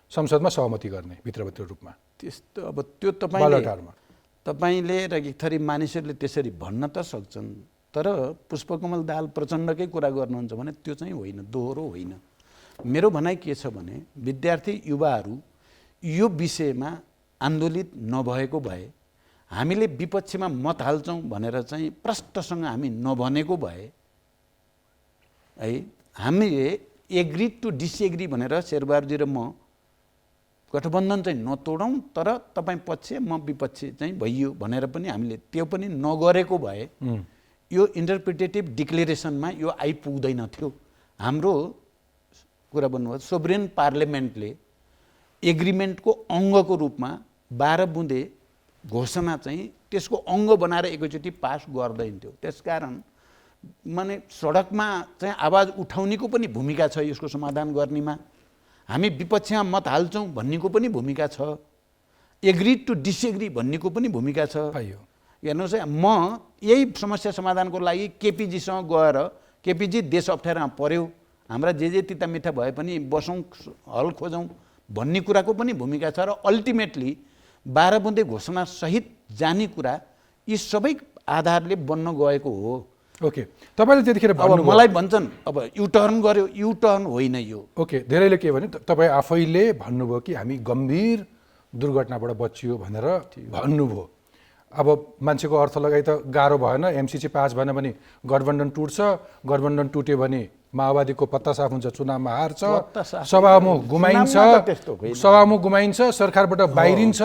संसदमा सहमति गर्ने भित्रभित्र रूपमा। त्यस्तो अब त्यो तपाईँले र एक थरी मानिसहरूले त्यसरी भन्न त सक्छन्। तर पुष्पकमल दाहाल प्रचण्डकै कुरा गर्नुहुन्छ भने त्यो चाहिँ होइन, दोहोरो होइन। मेरो भनाइ के छ भने विद्यार्थी युवाहरू यो विषयमा आन्दोलित नभएको भए, हामीले विपक्षमा मत हाल्छौँ भनेर चाहिँ प्रष्टसँग हामी नभनेको भए है, हामीले एग्री टु डिसएग्री भनेर शेरबहादुरजी र म गठबन्धन चाहिँ नतोडौँ तर तपाईँ पक्ष म विपक्ष चाहिँ भइयो भनेर पनि हामीले त्यो पनि नगरेको भए यो इन्टरप्रिटेटिभ डिक्लेरेसनमा यो आइपुग्दैन थियो। हाम्रो कुरा भन्नुभयो सोभरेन पार्लियामेन्टले एग्रिमेन्टको अङ्गको रूपमा 12 बुँदे घोषणा चाहिँ त्यसको अङ्ग बनाएर एकैचोटि पास गर्दैन्थ्यो। त्यसकारण माने सडकमा चाहिँ आवाज उठाउनेको पनि भूमिका छ यसको समाधान गर्नेमा, हामी विपक्षमा मत हाल्छौँ भन्नेको पनि भूमिका छ, एग्री टु डिसएग्री भन्नेको पनि भूमिका छ। हेर्नुहोस् है, म यही समस्या समाधानको लागि केपीजीसँग गएर केपीजी देश अप्ठ्यारोमा पर्यो, हाम्रा जे तिता मिठा भए पनि बसौँ हल खोजौँ भन्ने कुराको पनि भूमिका छ। र अल्टिमेटली 12 बुँदे घोषणा सहित जाने कुरा यी सबै आधारले बन्न गएको हो। ओके, तपाईँले त्यतिखेर अब मलाई भन्छन् अब युटर्न गर्यो, युटर्न होइन यो। ओके, धेरैले के भने तपाईँ आफैले भन्नुभयो कि हामी गम्भीर दुर्घटनाबाट बचियो भनेर भन्नुभयो। अब मान्छेको अर्थ लगाइ त गाह्रो भएन, एमसिसी पास भएन भने गठबन्धन टुट्छ, गठबन्धन टुट्यो भने माओवादीको पत्ता साफ हुन्छ, चुनावमा हार्छ, सभामुख गुमाइन्छ, सरकारबाट बाहिरिन्छ,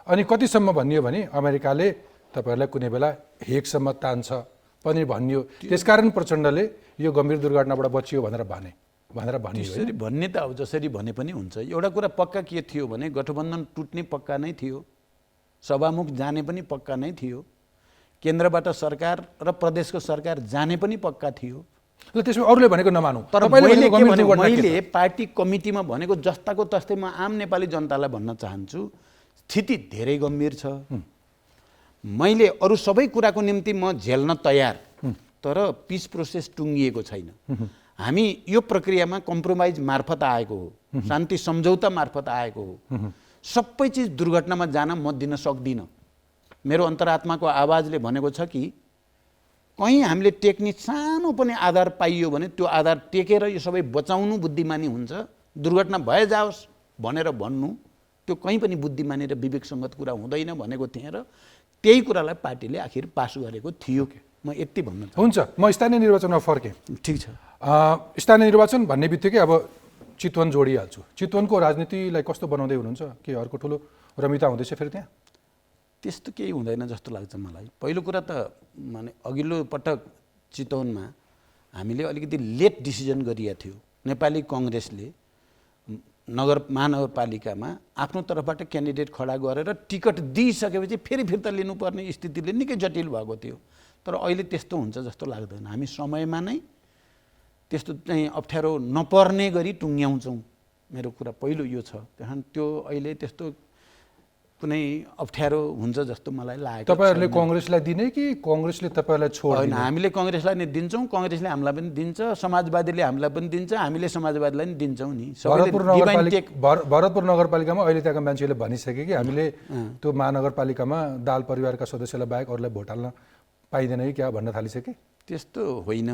अनि कतिसम्म भनियो भने अमेरिकाले तपाईँहरूलाई कुनै बेला हेगसम्म तान्छ पनि भनियो। त्यसकारण प्रचण्डले यो गम्भीर दुर्घटनाबाट बचियो भनेर भनियो। त्यसरी भन्ने त अब जसरी भने पनि हुन्छ। एउटा कुरा पक्का के थियो भने गठबन्धन टुट्ने पक्का नै थियो, सभामुख जाने पनि पक्का नै थियो, केन्द्रबाट सरकार र प्रदेशको सरकार जाने पनि पक्का थियो। ल त्यसमा अरूले भनेको नमानौँ, तर मैले पार्टी कमिटीमा भनेको जस्ताको तस्तै म आम नेपाली जनतालाई भन्न चाहन्छु, स्थिति धेरै गम्भीर छ। मैले अरू सबै कुराको निम्ति म झेल्न तयार, तर पिस प्रोसेस टुङ्गिएको छैन। हामी यो प्रक्रियामा कम्प्रोमाइज मार्फत आएको हो, शान्ति सम्झौता मार्फत आएको हो। सबै चिज दुर्घटनामा जान म दिन सक्दिनँ। मेरो अन्तरात्माको आवाजले भनेको छ कि कहीँ हामीले टेक्ने सानो पनि आधार पाइयो भने त्यो आधार टेकेर यो सबै बचाउनु बुद्धिमानी हुन्छ। दुर्घटना भए जाओस् भनेर भन्नु त्यो कहीँ पनि बुद्धिमानी र विवेकसङ्गत कुरा हुँदैन भनेको थिएँ र त्यही कुरालाई पार्टीले आखिर पास गरेको थियो। म यति भन्न चाहन्छु। हुन्छ, म स्थानीय निर्वाचनमा फर्केँ। ठिक छ, स्थानीय निर्वाचन भन्ने बित्तिकै अब चितवन जोडिहाल्छु। चितवनको राजनीतिलाई कस्तो बनाउँदै हुनुहुन्छ? के अर्को ठुलो रमिता हुँदैछ फेरि त्यहाँ? त्यस्तो केही हुँदैन जस्तो लाग्छ मलाई। पहिलो कुरा त माने अघिल्लो पटक चितवनमा हामीले अलिकति लेट डिसिजन गरिएको थियो। नेपाली कङ्ग्रेसले महानगरपालिकामा आफ्नो तर्फबाट क्यान्डिडेट खडा गरेर टिकट दिइसकेपछि फेरि फिर्ता लिनुपर्ने स्थितिले निकै जटिल भएको थियो। तर अहिले त्यस्तो हुन्छ जस्तो लाग्दैन। हामी समयमा नै त्यस्तो चाहिँ अप्ठ्यारो नपर्ने गरी टुङ्ग्याउँछौँ। मेरो कुरा पहिलो यो छ। त्यहाँ त्यो अहिले त्यस्तो कुनै अप्ठ्यारो हुन्छ जस्तो मलाई लागेको। तपाईँहरूले कङ्ग्रेसलाई दिने कि कङ्ग्रेसले तपाईँहरूलाई छोड्दैन? हामीले कङ्ग्रेसलाई नै दिन्छौँ, कङ्ग्रेसले हामीलाई पनि दिन्छ, समाजवादीले हामीलाई पनि दिन्छ, हामीले समाजवादीलाई पनि दिन्छौँ नि। भरतपुर नगरपालिकामा अहिले त्यहाँका मान्छेले भनिसके कि हामीले त्यो महानगरपालिकामा दाल परिवारका सदस्यलाई बाहेक अरूलाई भोट हाल्न पाइँदैन कि क्या भन्न थालिसके। त्यस्तो होइन,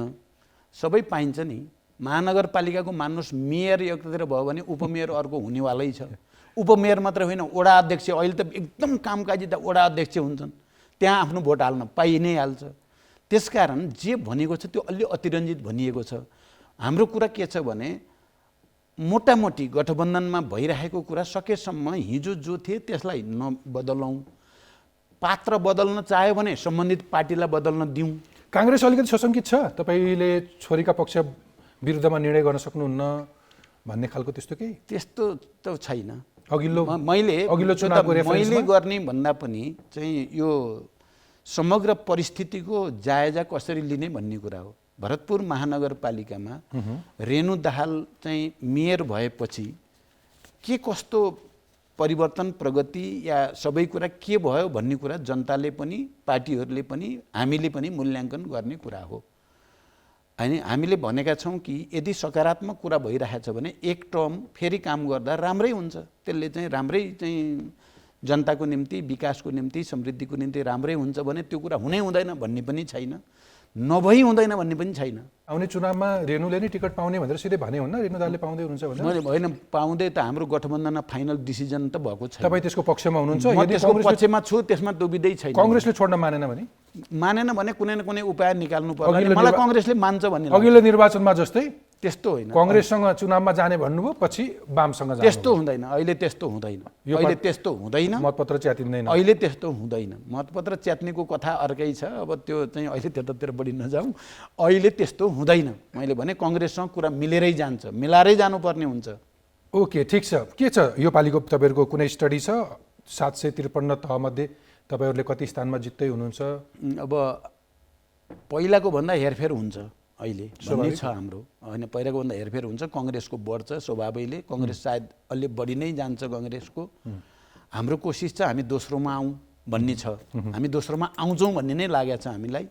सबै पाइन्छ नि। महानगरपालिकाको मान्नुहोस् मेयर एकतिर भयो भने उपमेयर अर्को हुनेवालै छ। उपमेयर मात्र होइन, वडा अध्यक्ष अहिले त एकदम कामकाजी त वडा अध्यक्ष हुन्छन्, त्यहाँ आफ्नो भोट हाल्न पाइ नै हाल्छ। त्यसकारण जे भनेको छ त्यो अलि अतिरञ्जित भनिएको छ। हाम्रो कुरा के छ भने मोटामोटी गठबन्धनमा भइरहेको कुरा सकेसम्म हिजो जो थिए त्यसलाई नबदलौँ, पात्र बदल्न चाह्यो भने सम्बन्धित पार्टीलाई बदल्न दिउँ। काङ्ग्रेस अलिकति सशङ्कित छ, तपाईँले छोरीका पक्ष विरुद्धमा निर्णय गर्न सक्नुहुन्न भन्ने खालको त्यस्तो केही? त्यस्तो त छैन। मैले गर्ने भन्दा पनि चाहिँ यो समग्र परिस्थितिको जायजा कसरी लिने भन्ने कुरा हो। भरतपुर महानगरपालिकामा रेणु दाहाल चाहिँ मेयर भएपछि के कस्तो परिवर्तन प्रगति या सबै कुरा के भयो भन्ने कुरा जनताले पनि पार्टीहरूले पनि हामीले पनि मूल्याङ्कन गर्ने कुरा हो। अनि हामीले भनेका छौँ कि यदि सकारात्मक कुरा भइरहेछ भने एक टर्म फेरि काम गर्दा राम्रै हुन्छ। त्यसले चाहिँ राम्रै चाहिँ जनताको निम्ति, विकासको निम्ति, समृद्धिको निम्ति राम्रै हुन्छ भने त्यो कुरा हुनै हुँदैन भन्ने पनि छैन। नभई हुँदैन भन्ने पनि छैन। आउने चुनावमा रेणुले नै टिकट पाउने भनेर सिधै भने हुन्न, रेणु दाहालले पाउँदै हुनुहुन्छ भनेर? मैले होइन पाउँदै त हाम्रो गठबन्धनमा फाइनल डिसिजन त भएको छैन। तपाईँ त्यसको पक्षमा हुनुहुन्छ? म यदि त्यसको पक्षमा छु, त्यसमा दुविधै छैन। कङ्ग्रेसले छोड्न मानेन भने? मानेन भने कुनै न कुनै उपाय निकाल्नु पर्ला। मलाई कङ्ग्रेसले मान्छ भन्ने लाग्छ। अघिल्लो निर्वाचनमा जस्तै त्यस्तो होइन, कङ्ग्रेससँग चुनावमा जाने भन्नुभयो, पछि वामसँग जानु। त्यस्तो हुँदैन अहिले, त्यस्तो हुँदैन अहिले, त्यस्तो हुँदैन। मतपत्र च्यातिँदैन अहिले, त्यस्तो हुँदैन। मतपत्र च्यात्नेको कथा अर्कै छ, अब त्यो चाहिँ अहिले त्यतातिर बढी नजाउँ। अहिले त्यस्तो हुँदैन। मैले भने कङ्ग्रेससँग कुरा मिलेरै जान्छ, मिलाएरै जानुपर्ने हुन्छ। ओके, ठिक छ। के छ यो पालिको तपाईँहरूको कुनै स्टडी छ? 753 तहमध्ये तपाईँहरूले कति स्थानमा जित्दै हुनुहुन्छ? अब पहिलाको भन्दा हेरफेर हुन्छ अहिले भन्ने छ हाम्रो। होइन, पहिलाको भन्दा हेरफेर हुन्छ, कङ्ग्रेसको बढ्छ स्वभावैले। कङ्ग्रेस सायद अलि बढी नै जान्छ कङ्ग्रेसको। हाम्रो कोसिस छ हामी दोस्रोमा आउँ भन्ने छ, हामी दोस्रोमा आउँछौँ भन्ने नै लागेको छ हामीलाई।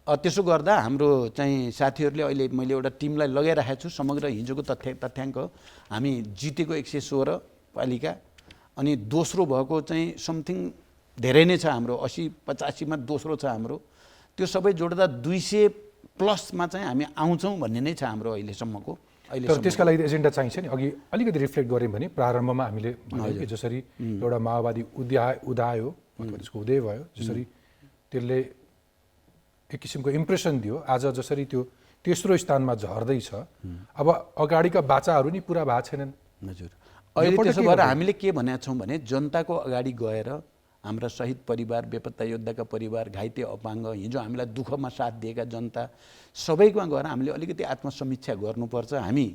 त्यसो गर्दा हाम्रो चाहिँ साथीहरूले अहिले मैले एउटा टिमलाई लगाइराखेको छु। समग्र हिजोको तथ्याङ्क हामी जितेको 116 पालिका, अनि दोस्रो भएको चाहिँ समथिङ धेरै नै छ हाम्रो, 80-85मा दोस्रो छ हाम्रो। त्यो सबै जोड्दा 200+ चाहिँ हामी आउँछौँ भन्ने नै छ हाम्रो अहिलेसम्मको। तर त्यसका लागि एजेन्डा चाहिन्छ नि। अघि अलिकति रिफ्लेक्ट गऱ्यौँ भने प्रारम्भमा हामीले भन्यौँ कि जसरी एउटा माओवादी उदायो अथवा त्यसको उदय भयो, जसरी त्यसले एक किसिमको इम्प्रेसन दियो, आज जसरी त्यो तेस्रो स्थानमा झर्दैछ, अब अगाडिका बाचाहरू नि पुरा भएको छैनन्। हजुर, अहिले त्यसो भएर हामीले के भनेका छौँ भने जनताको अगाडि गएर हाम्रा शहीद परिवार, बेपत्ता योद्धाका परिवार, घाइते अपाङ्ग, हिजो हामीलाई दुःखमा साथ दिएका जनता सबैमा गएर हामीले अलिकति आत्मसमीक्षा गर्नुपर्छ। हामी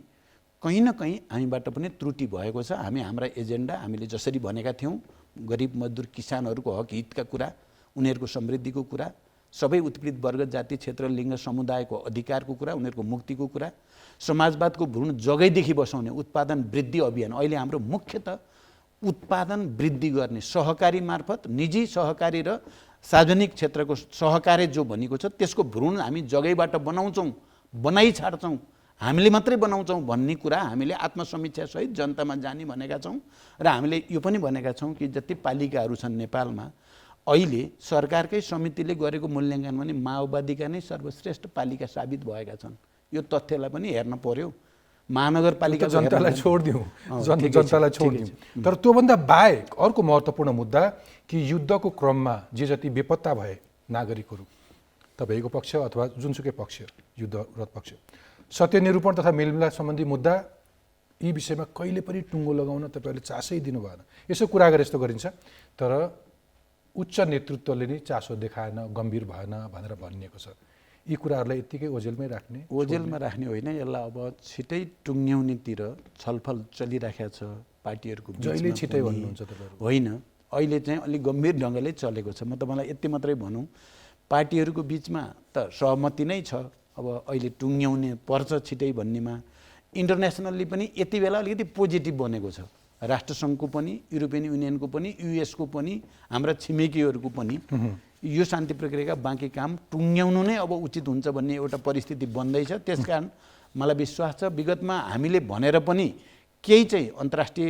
कहीँ न कहीँ हामीबाट पनि त्रुटि भएको छ। हामी हाम्रा एजेन्डा हामीले जसरी भनेका थियौँ, गरिब मजदुर किसानहरूको हक हितका कुरा, उनीहरूको समृद्धिको कुरा, सबै उत्पीडित वर्ग, जाति, क्षेत्र, लिङ्ग, समुदायको अधिकारको कुरा, उनीहरूको मुक्तिको कुरा, समाजवादको भ्रूण जगैदेखि बसाउने उत्पादन वृद्धि अभियान। अहिले हाम्रो मुख्यतः उत्पादन वृद्धि गर्ने सहकारी मार्फत, निजी सहकारी र सार्वजनिक क्षेत्रको सहकार्य जो भनेको छ त्यसको भ्रूण हामी जगैबाट बनाउँछौँ, बनाइ छाड्छौँ, हामीले मात्रै बनाउँछौँ भन्ने कुरा हामीले आत्मसमीक्षासहित जनतामा जाने भनेका छौँ। र हामीले यो पनि भनेका छौँ कि जति पालिकाहरू छन् नेपालमा, अहिले सरकारकै समितिले गरेको मूल्याङ्कनमा नि माओवादीका नै सर्वश्रेष्ठ पालिका साबित भएका छन्। यो तथ्यलाई पनि हेर्न पर्यो। महानगरपालिका जनतालाई छोडिदिउँ, जनतालाई छोडिदिउँ। तर त्योभन्दा बाहेक अर्को महत्त्वपूर्ण मुद्दा कि युद्धको क्रममा जे जति बेपत्ता भए नागरिकहरू, तपाईँको पक्ष अथवा जुनसुकै पक्ष, युद्धरत पक्ष, सत्यनिरूपण तथा मेलमिलाप सम्बन्धी मुद्दा, यी विषयमा कहिले पनि टुङ्गो लगाउन तपाईँहरूले चासै दिनु भएन। यसो कुरा गरे जस्तो गरिन्छ, तर उच्च नेतृत्वले नै चासो देखाएन, गम्भीर भएन भनेर भनिएको छ। यी कुराहरूलाई यत्तिकै ओझेलमै राख्ने? ओझेलमा राख्ने होइन, यसलाई अब छिटै टुङ्ग्याउनेतिर छलफल चलिराखेको छ पार्टीहरूको बिचमा। जहिले छिटै भन्नुहुन्छ तपाईँहरू? होइन, अहिले चाहिँ अलिक गम्भीर ढङ्गले चलेको छ। म तपाईँलाई यति मात्रै भनौँ, पार्टीहरूको बिचमा त सहमति नै छ। अब अहिले टुङ्ग्याउने पर्छ छिटै भन्नेमा इन्टरनेसनल्ली पनि यति बेला अलिकति पोजिटिभ बनेको छ। राष्ट्रसङ्घको पनि, युरोपियन युनियनको पनि, युएसको पनि, हाम्रा छिमेकीहरूको पनि यो शान्ति प्रक्रियाका बाँकी काम टुङ्ग्याउनु नै अब उचित हुन्छ भन्ने एउटा परिस्थिति बन्दैछ। त्यसकारण मलाई विश्वास छ विगतमा हामीले भनेर पनि केही चाहिँ अन्तर्राष्ट्रिय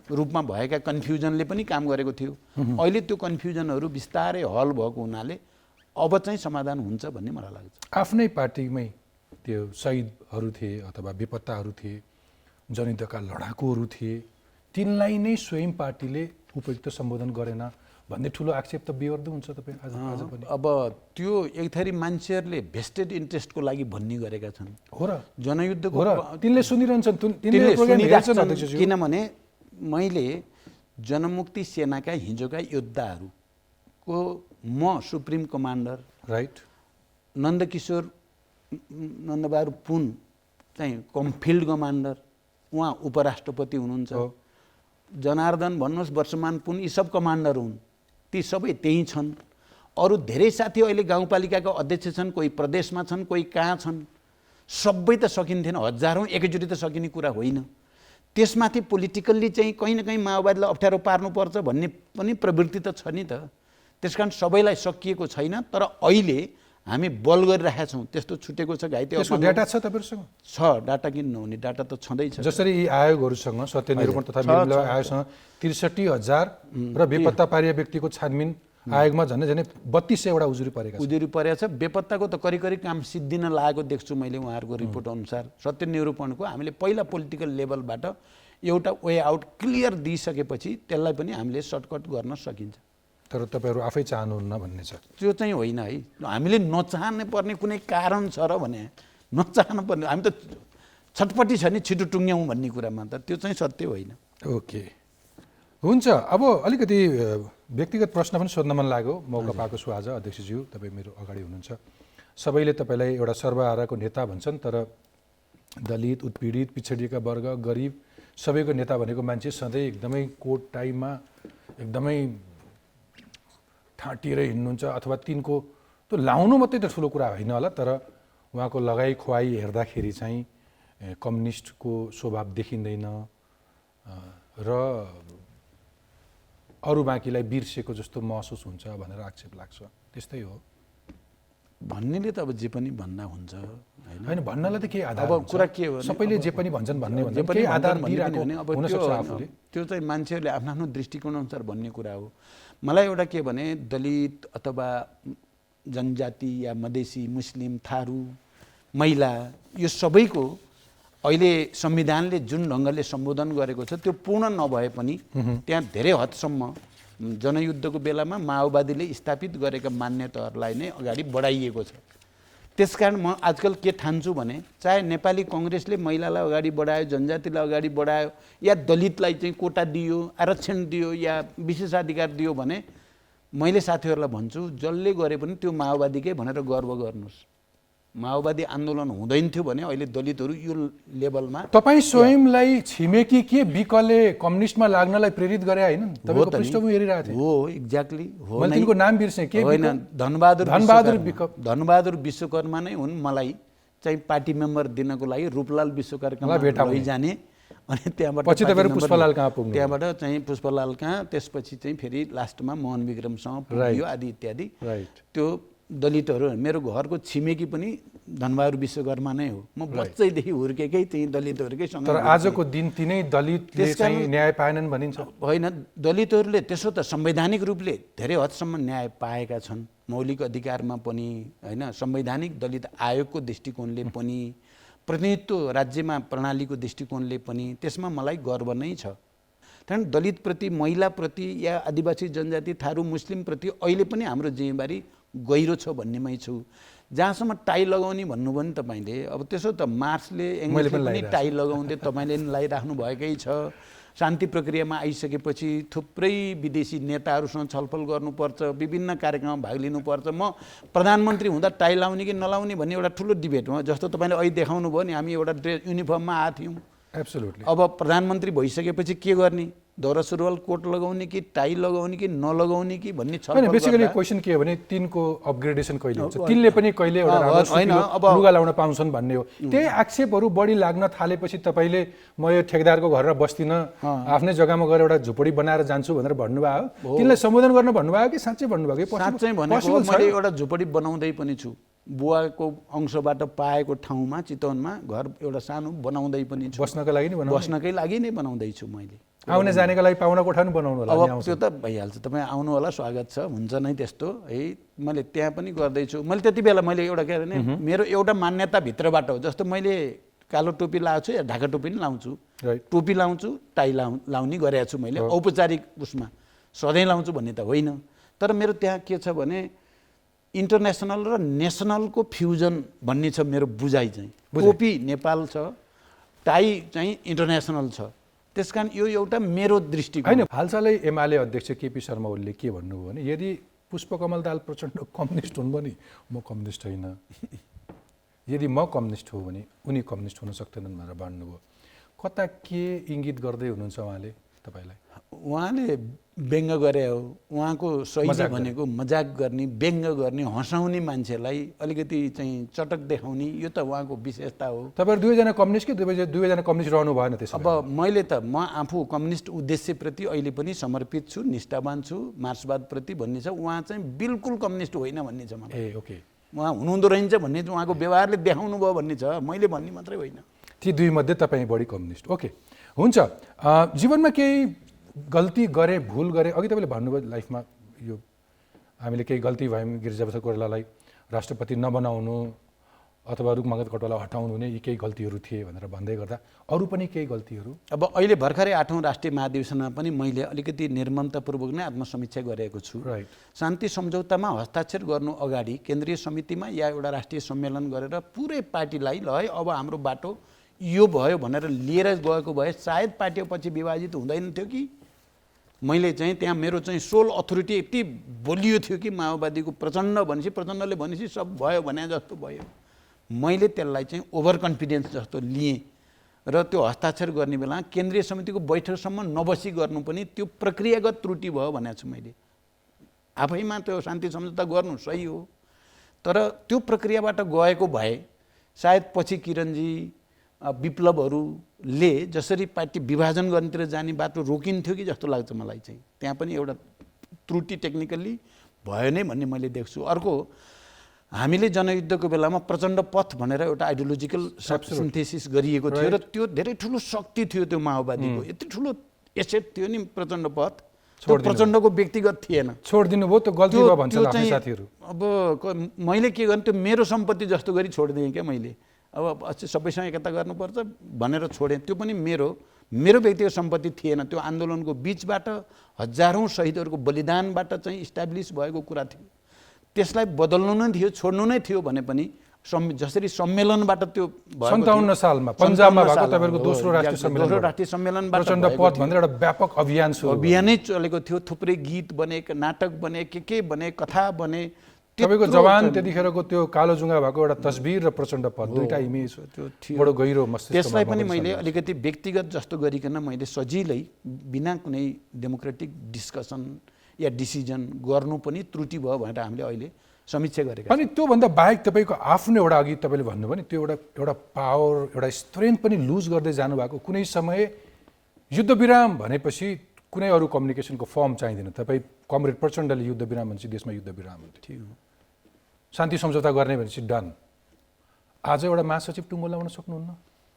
रूपमा भएका कन्फ्युजनले पनि काम गरेको थियो। अहिले त्यो कन्फ्युजनहरू बिस्तारै हल भएको हुनाले अब चाहिँ समाधान हुन्छ भन्ने मलाई लाग्छ। आफ्नै पार्टीमै त्यो शहीदहरू थिए अथवा बेपत्ताहरू थिए, जनयुद्धका लडाकुहरू थिए, तिनलाई नै स्वयं पार्टीले उपयुक्त सम्बोधन गरेन भन्ने ठुलो आक्षेप त बेहोर्दो हुन्छ तपाईँ आज पनि। अब त्यो एक थरी मान्छेहरूले भेस्टेड इन्ट्रेस्टको लागि भन्ने गरेका छन्। हो र? जनयुद्धको हो र, तिनले सुनिरहन्छन्, तिनले प्रोग्राम हेर्छन् अध्यक्षज्यू। किनभने मैले जनमुक्ति सेनाका हिजोका योद्धाहरूको म सुप्रिम कमान्डर, राइट, नन्दबहादुर पुन चाहिँ फिल्ड कमान्डर, उहाँ उपराष्ट्रपति हुनुहुन्छ, जनार्दन भन्नुहोस्, वर्षमान पुन, यी सब कमान्डर हुन्, ती सबै त्यहीँ छन्। अरू धेरै साथी अहिले गाउँपालिकाको अध्यक्ष छन्, कोही प्रदेशमा छन्, कोही कहाँ छन्। सबै त सकिन्थेन, हजारौँ एकैचोटि त सकिने कुरा होइन। त्यसमाथि पोलिटिकल्ली चाहिँ कहीँ न कहीँ माओवादीलाई अप्ठ्यारो पार्नुपर्छ भन्ने पनि प्रवृत्ति त छ नि त। त्यसकारण सबैलाई सकिएको छैन, तर अहिले हामी बल गरिरहेका छौँ। त्यस्तो छुटेको छ घाइते। त्यसको डाटा छ तपाईँहरूसँग? छ, डाटा किन नहुने, डाटा त छँदैछ। जसरी यी आयोगहरूसँग, सत्यनिरूपण तथा मेलमिलाप आयोगसँग 63,000 र बेपत्ता पारिया व्यक्तिको छानबिन आयोगमा झन् झन् 3200 उजुरी परेका छन्। उजुरी परेको छ। बेपत्ताको त करिब काम सिद्धिन लागेको देख्छु मैले उहाँहरूको रिपोर्ट अनुसार। सत्य निरूपणको हामीले पहिला पोलिटिकल लेभलबाट एउटा वे आउट क्लियर दिइसकेपछि त्यसलाई पनि हामीले सर्टकट गर्न सकिन्छ। तर तपाईँहरू आफै चाहनुहुन्न भन्ने छ। त्यो चाहिँ होइन है, हामीले नचाहनु पर्ने कुनै कारण छ र भने नचाहनु पर्ने, हामी त छटपट्टि छ नि छिटो टुङ्ग्यौँ भन्ने कुरामा त त्यो चाहिँ सत्य होइन। ओके, हुन्छ। अब अलिकति व्यक्तिगत प्रश्न पनि सोध्न मन लाग्यो, मौका पाएको छु आज। अध्यक्षज्यू तपाईँ मेरो अगाडि हुनुहुन्छ, सबैले तपाईँलाई एउटा सर्वहाराको नेता भन्छन्, तर दलित, उत्पीडित, पिछडिएका वर्ग, गरिब सबैको नेता भनेको मान्छे सधैँ एकदमै कोट टाइमा एकदमै ठाँटिएर हिँड्नुहुन्छ, अथवा तिनको त्यो लाउनु मात्रै त ठुलो कुरा होइन होला, तर उहाँको लगाइ खुवाई हेर्दाखेरि चाहिँ कम्युनिस्टको स्वभाव देखिँदैन र अरू बाँकीलाई बिर्सेको जस्तो महसुस हुन्छ भनेर आक्षेप लाग्छ। त्यस्तै हो भन्नेले त अब जे पनि भन्दा हुन्छ होइन? भन्नलाई त केही आधार अब हुन्छ? कुरा के हो भने सबैले जे पनि भन्छन् भन्ने जे पनि केही आधार भन्छन् दिइरहेको भन्ने अब हुनसक्छ आफूले। त्यो चाहिँ मान्छेहरूले आफ्नो आफ्नो दृष्टिकोण अनुसार भन्ने कुरा हो। मलाई एउटा के भने दलित अथवा जनजाति या मधेसी, मुस्लिम, थारू, महिला यो सबैको अहिले संविधानले जुन ढङ्गले सम्बोधन गरेको छ त्यो पूर्ण नभए पनि त्यहाँ धेरै हदसम्म जनयुद्धको बेलामा माओवादीले स्थापित गरेका मान्यताहरूलाई नै अगाडि बढाइएको छ। त्यसकारण म आजकल के ठान्छु भने चाहे नेपाली कङ्ग्रेसले महिलालाई अगाडि बढायो, जनजातिलाई अगाडि बढायो, या दलितलाई चाहिँ कोटा दियो, आरक्षण दियो, या विशेषाधिकार दियो भने मैले साथीहरूलाई भन्छु जसले गरे पनि त्यो माओवादीकै भनेर गर्व गर्नुहोस्। माओवादी आन्दोलन हुँदैन थियो भने अहिले दलितहरू यो लेभलमा। तपाईँ स्वयंलाई छिमेकी के विकले कम्युनिस्टमा लाग्नलाई प्रेरित गरे होइन? तपाईँको पृष्ठभूमि हेरिरहेको थिएँ। हो, एक्ज्याक्टली हो। मैले तिनको नाम बिर्सेँ, के होइन, धनबहादुर धनबहादुर विश्वकर्मा नै हुन्। मलाई चाहिँ पार्टी मेम्बर दिनको लागि रूपलाल विश्वकर्मा लैजाने, अनि त्यहाँबाट पछि तपाईँहरू पुष्पलाल कहाँ पुग्नु? त्यहाँबाट चाहिँ पुष्पलाल कहाँ, त्यसपछि चाहिँ फेरि लास्टमा मोहन विक्रमसँग पुग्यो आदि इत्यादि। त्यो दलितहरू मेरो घरको छिमेकी पनि धनबहादुर विश्वकर्मा नै हो। म बच्चैदेखि हुर्केकै चाहिँ दलितहरूकै सँग। तर आजको दिन तिनै दलितले चाहिँ न्याय पाएनन् भनिन्छ? होइन, दलितहरूले त्यसो त संवैधानिक रूपले धेरै हदसम्म न्याय पाएका छन्, मौलिक अधिकारमा पनि होइन, संवैधानिक दलित आयोगको दृष्टिकोणले पनि, प्रतिनिधित्व राज्यमा प्रणालीको दृष्टिकोणले पनि, त्यसमा मलाई गर्व नै छ। कारण दलितप्रति, महिलाप्रति या आदिवासी जनजाति, थारू, मुस्लिमप्रति अहिले पनि हाम्रो जिम्मेवारी गहिरो छ भन्नेमै छु। जहाँसम्म टाई लगाउने भन्नुभयो नि तपाईँले, अब त्यसो त मार्क्सले एङ्ग्रेसले पनि टाई लगाउँदै तपाईँले लगाइराख्नु भएकै छ। शान्ति प्रक्रियामा आइसकेपछि थुप्रै विदेशी नेताहरूसँग छलफल गर्नुपर्छ, विभिन्न कार्यक्रममा भाग लिनुपर्छ। म प्रधानमन्त्री हुँदा टाई लाउने कि नलाउने भन्ने एउटा ठुलो डिबेट हो। जस्तो तपाईँले अहिले देखाउनु भयो नि, हामी एउटा ड्रेस युनिफर्ममा आएको थियौँ। एब्सोल्युटली। अब प्रधानमन्त्री भइसकेपछि के गर्ने? दौरा सुरुवाल कोट लगाउने कि टाई लगाउने कि नलगाउने कि भन्ने छलफल। बेसिकली क्वेसन के हो भने तिनको अपग्रेडेसन कहिले हुन्छ, तिनले पनि कहिले एउटा लुगा लाउन पाउँछन् भन्ने हो। त्यही आक्षेपहरू बढी लाग्न थालेपछि तपाईँले म यो ठेकेदारको घर बस्दिनँ, आफ्नै जग्गामा गएर एउटा झुपडी बनाएर जान्छु भनेर भन्नुभयो। तिनलाई सम्बोधन गर्न भन्नुभयो कि साँच्चै भन्नुभयो? साँच्चै भनेको मैले एउटा झुपडी बनाउँदै पनि छु। बुवाको अंशबाट पाएको ठाउँमा चितवनमा घर एउटा सानो बनाउँदै पनि छु। बस्नकै लागि नै बनाउँदै? बस्नकै लागि नै बनाउँदैछु मैले। आउने जानेको लागि पाहुना कोठा पनि बनाउनु होला? अब त्यो त भइहाल्छ, तपाईँ आउनु होला, स्वागत छ, हुन्छ नै त्यस्तो है। मैले त्यहाँ पनि गर्दैछु। मैले त्यति बेला मैले एउटा के अरे मेरो एउटा मान्यताभित्रबाट हो। जस्तो मैले कालो टोपी लाउँछु या ढाका टोपी पनि लाउँछु, टोपी लाउँछु, टाई लाउने गरेको छु मैले औपचारिक उसमा। सधैँ लाउँछु भन्ने त होइन। तर मेरो त्यहाँ के छ भने इन्टरनेसनल र नेसनलको फ्युजन भन्ने छ मेरो बुझाइ चाहिँ। टोपी नेपाल छ, टाई चाहिँ इन्टरनेसनल छ। त्यसकारण यो एउटा मेरो दृष्टिकोण होइन। हालसालै एमाले अध्यक्ष केपी शर्मा ओलीले के भन्नुभयो भने यदि पुष्पकमल दाहाल प्रचण्ड कम्युनिस्ट हुन् भने म कम्युनिस्ट होइन, यदि म कम्युनिस्ट हो भने उनी कम्युनिस्ट हुन सक्दैनन् भनेर भन्नुभयो। कता के इङ्गित गर्दै हुनुहुन्छ उहाँले तपाईँलाई? उहाँले व्यङ्ग गरे हो। उहाँको शैली भनेको मजाक गर्ने, व्यङ्ग गर्ने, हँसाउने, मान्छेलाई अलिकति चाहिँ चटक देखाउने, यो त उहाँको विशेषता हो। तपाईँहरू दुवैजना कम्युनिस्ट कि दुवैजना कम्युनिस्ट रहनु भएन त्यसो? अब मैले त म आफू कम्युनिस्ट उद्देश्यप्रति अहिले पनि समर्पित छु, निष्ठावान छु, मार्क्सवादप्रति भन्ने छ। उहाँ चाहिँ बिल्कुल कम्युनिस्ट होइन भन्ने छ मलाई। ए ओके। उहाँ हुनुहुँदो रहेछ भन्ने उहाँको व्यवहारले देखाउनु भयो भन्ने छ, मैले भन्ने मात्रै होइन। ती दुई मध्ये तपाईँ बढी कम्युनिस्ट। ओके, हुन्छ। जीवनमा केही गल्ती गरे, भुल गरे, अघि तपाईँले भन्नुभयो लाइफमा यो हामीले केही गल्ती भयौँ गिरिजाप्रसाद कोइरालालाई राष्ट्रपति नबनाउनु अथवा रुखमागत कटुवालाई हटाउनु हुने यी केही गल्तीहरू थिए भनेर भन्दै गर्दा अरू पनि केही गल्तीहरू अब अहिले भर्खरै 8औं राष्ट्रिय महाधिवेशनमा पनि मैले अलिकति निर्ममतापूर्वक नै आत्मसमीक्षा गरेको छु। राइट। शान्ति सम्झौतामा हस्ताक्षर गर्नु अगाडि केन्द्रीय समितिमा या एउटा राष्ट्रिय सम्मेलन गरेर पुरै पार्टीलाई ल है अब हाम्रो बाटो यो भयो भनेर लिएर गएको भए सायद पार्टी पछि विभाजित हुँदैन थियो कि मैले चाहिँ त्यहाँ मेरो चाहिँ सोल अथोरिटी यति बलियो थियो कि माओवादीको प्रचण्ड प्रचण्डले भनेपछि सब भयो भने जस्तो भयो। मैले त्यसलाई चाहिँ ओभर कन्फिडेन्स जस्तो लिएँ र त्यो हस्ताक्षर गर्ने बेला केन्द्रीय समितिको बैठकसम्म नबसी गर्नु पनि त्यो प्रक्रियागत त्रुटि भयो भनेको छु मैले। आफैमा त्यो शान्ति सम्झौता गर्नु सही हो, तर त्यो प्रक्रियाबाट गएको भए सायद पछि किरणजी विप्लवहरूले जसरी पार्टी विभाजन गर्नेतिर जाने बाटो रोकिन्थ्यो कि जस्तो लाग्छ मलाई चाहिँ। त्यहाँ पनि एउटा त्रुटि टेक्निकल्ली भयो नै भन्ने मैले देख्छु। अर्को, हामीले जनयुद्धको बेलामा प्रचण्ड पथ भनेर एउटा आइडियोलोजिकल सिन्थेसिस गरिएको थियो र त्यो धेरै ठुलो शक्ति थियो त्यो माओवादीको, यति ठुलो एसेट थियो नि प्रचण्ड पथ, त्यो प्रचण्डको व्यक्तिगत थिएन। छोडिदिनु भयो, त्यो गल्ती भयो भन्छ आफ्नै साथीहरू। अब मैले के गर्ने, त्यो मेरो सम्पत्ति जस्तो गरी छोडिदिएँ क्या मैले। अब सबैसँग एकता गर्नुपर्छ भनेर छोडेँ, त्यो पनि मेरो व्यक्तिगत सम्पत्ति थिएन। त्यो आन्दोलनको बिचबाट हजारौँ शहीदहरूको बलिदानबाट चाहिँ इस्टाब्लिस भएको कुरा थियो। त्यसलाई बदल्नु नै थियो, छोड्नु नै थियो भने पनि जसरी सम्मेलनबाट त्यो 57 सालमा पन्जाबमा भएको तपाईँको दोस्रो राष्ट्रिय सम्मेलनबाट प्रचण्ड पथ भनेर एउटा व्यापक अभियानै चलेको थियो। थुप्रै गीत बने, नाटक बने, के बने, कथा बने। तपाईँको जवान त्यतिखेरको त्यो कालो जुङ्गा भएको एउटा तस्बिर र प्रचण्ड पथ दुईटा इमेज त्यो थियो। बडो गहिरो मस्तिष्कमा। त्यसलाई पनि मैले अलिकति व्यक्तिगत जस्तो गरिकन मैले सजिलै बिना कुनै डेमोक्रेटिक डिस्कसन या डिसिजन गर्नु पनि त्रुटि भयो भनेर हामीले अहिले समीक्षा गरेका छौँ। अनि त्योभन्दा बाहेक तपाईँको आफ्नो एउटा अघि तपाईँले भन्नुभयो नि त्यो एउटा पावर, एउटा स्ट्रेन्थ पनि लुज गर्दै जानुभएको। कुनै समय युद्धविराम भनेपछि कुनै अरू कम्युनिकेसनको फर्म चाहिँदैन। तपाईँ कमरेड प्रचण्डले युद्धविराम भनेपछि देशमा युद्धविराम हुन्थ्यो, शान्ति सम्झौता गर्ने भनेपछि डन। आज एउटा महासचिव टुङ्गो लगाउन सक्नुहुन्न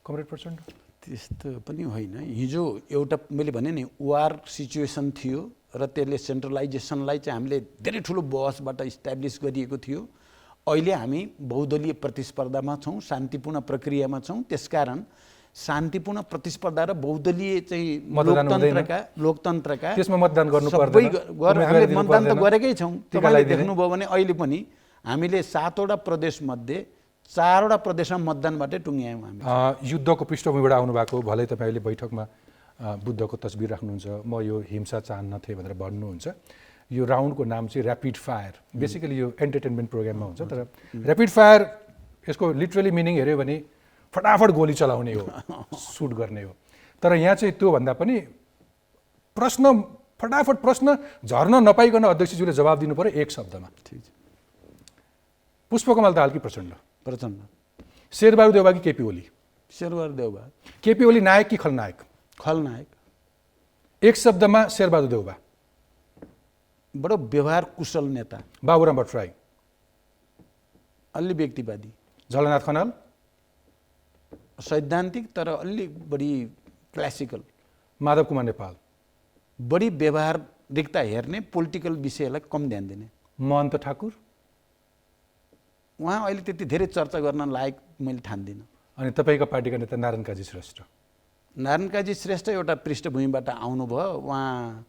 कमरेड प्रचण्ड? त्यस्तो पनि होइन। हिजो एउटा मैले भने नि वार सिचुएसन थियो र त्यसले सेन्ट्रलाइजेसनलाई चाहिँ हामीले धेरै ठुलो बहसबाट इस्टाब्लिस गरिएको थियो। अहिले हामी बहुदलीय प्रतिस्पर्धामा छौँ, शान्तिपूर्ण प्रक्रियामा छौँ। त्यसकारण शान्तिपूर्ण प्रतिस्पर्धा र बहुदलीय चाहिँ लोकतन्त्रका त्यसमा मतदान गर्नु पर्दैन। हामीले मतदान त गरेकै छौँ। तपाईँले देख्नुभयो भने अहिले पनि हामीले 7वटा प्रदेशमध्ये 4वटा प्रदेशमा मतदानबाटै टुङ्ग्यायौँ हामी। युद्धको पृष्ठभूमिबाट आउनुभएको, भलै तपाईँले बैठकमा बुद्धको तस्बिर राख्नुहुन्छ, म यो हिंसा चाहन्नथेँ भनेर भन्नुहुन्छ। यो राउन्डको नाम चाहिँ ऱ्यापिड फायर, बेसिकली यो एन्टरटेनमेन्ट प्रोग्राममा हुन्छ, तर ऱ्यापिड फायर यसको लिटरली मिनिङ हेऱ्यो भने फटाफट गोली चलाउने हो, सुट गर्ने हो। तर यहाँ चाहिँ त्योभन्दा पनि फटाफट प्रश्न झर्न नपाइकन अध्यक्षज्यूले जवाब दिनु पर्यो एक शब्दमा। पुष्पकमल दाहाल कि प्रचण्ड? प्रचण्ड। शेरबहादुर देउवा कि केपी ओली? शेरबहादुर देउवा। केपी ओली नायक कि खलनायक? खलनायक। एक शब्दमा शेरबहादुर देउवा? बडो व्यवहार कुशल नेता। बाबुराम भट्टराई? अलि व्यक्तिवादी। झलनाथ खनाल? सैद्धान्तिक तर अलि बढी क्लासिकल। माधव कुमार नेपाल? बढी व्यवहारिकता हेर्ने, पोलिटिकल विषयलाई कम ध्यान दिने। महन्त ठाकुर? उहाँ अहिले त्यति धेरै चर्चा गर्न लायक मैले ठान्दिनँ। अनि तपाईँको पार्टीका नेता नारायण काजी श्रेष्ठ? नारायण काजी श्रेष्ठ एउटा पृष्ठभूमिबाट आउनुभयो, उहाँ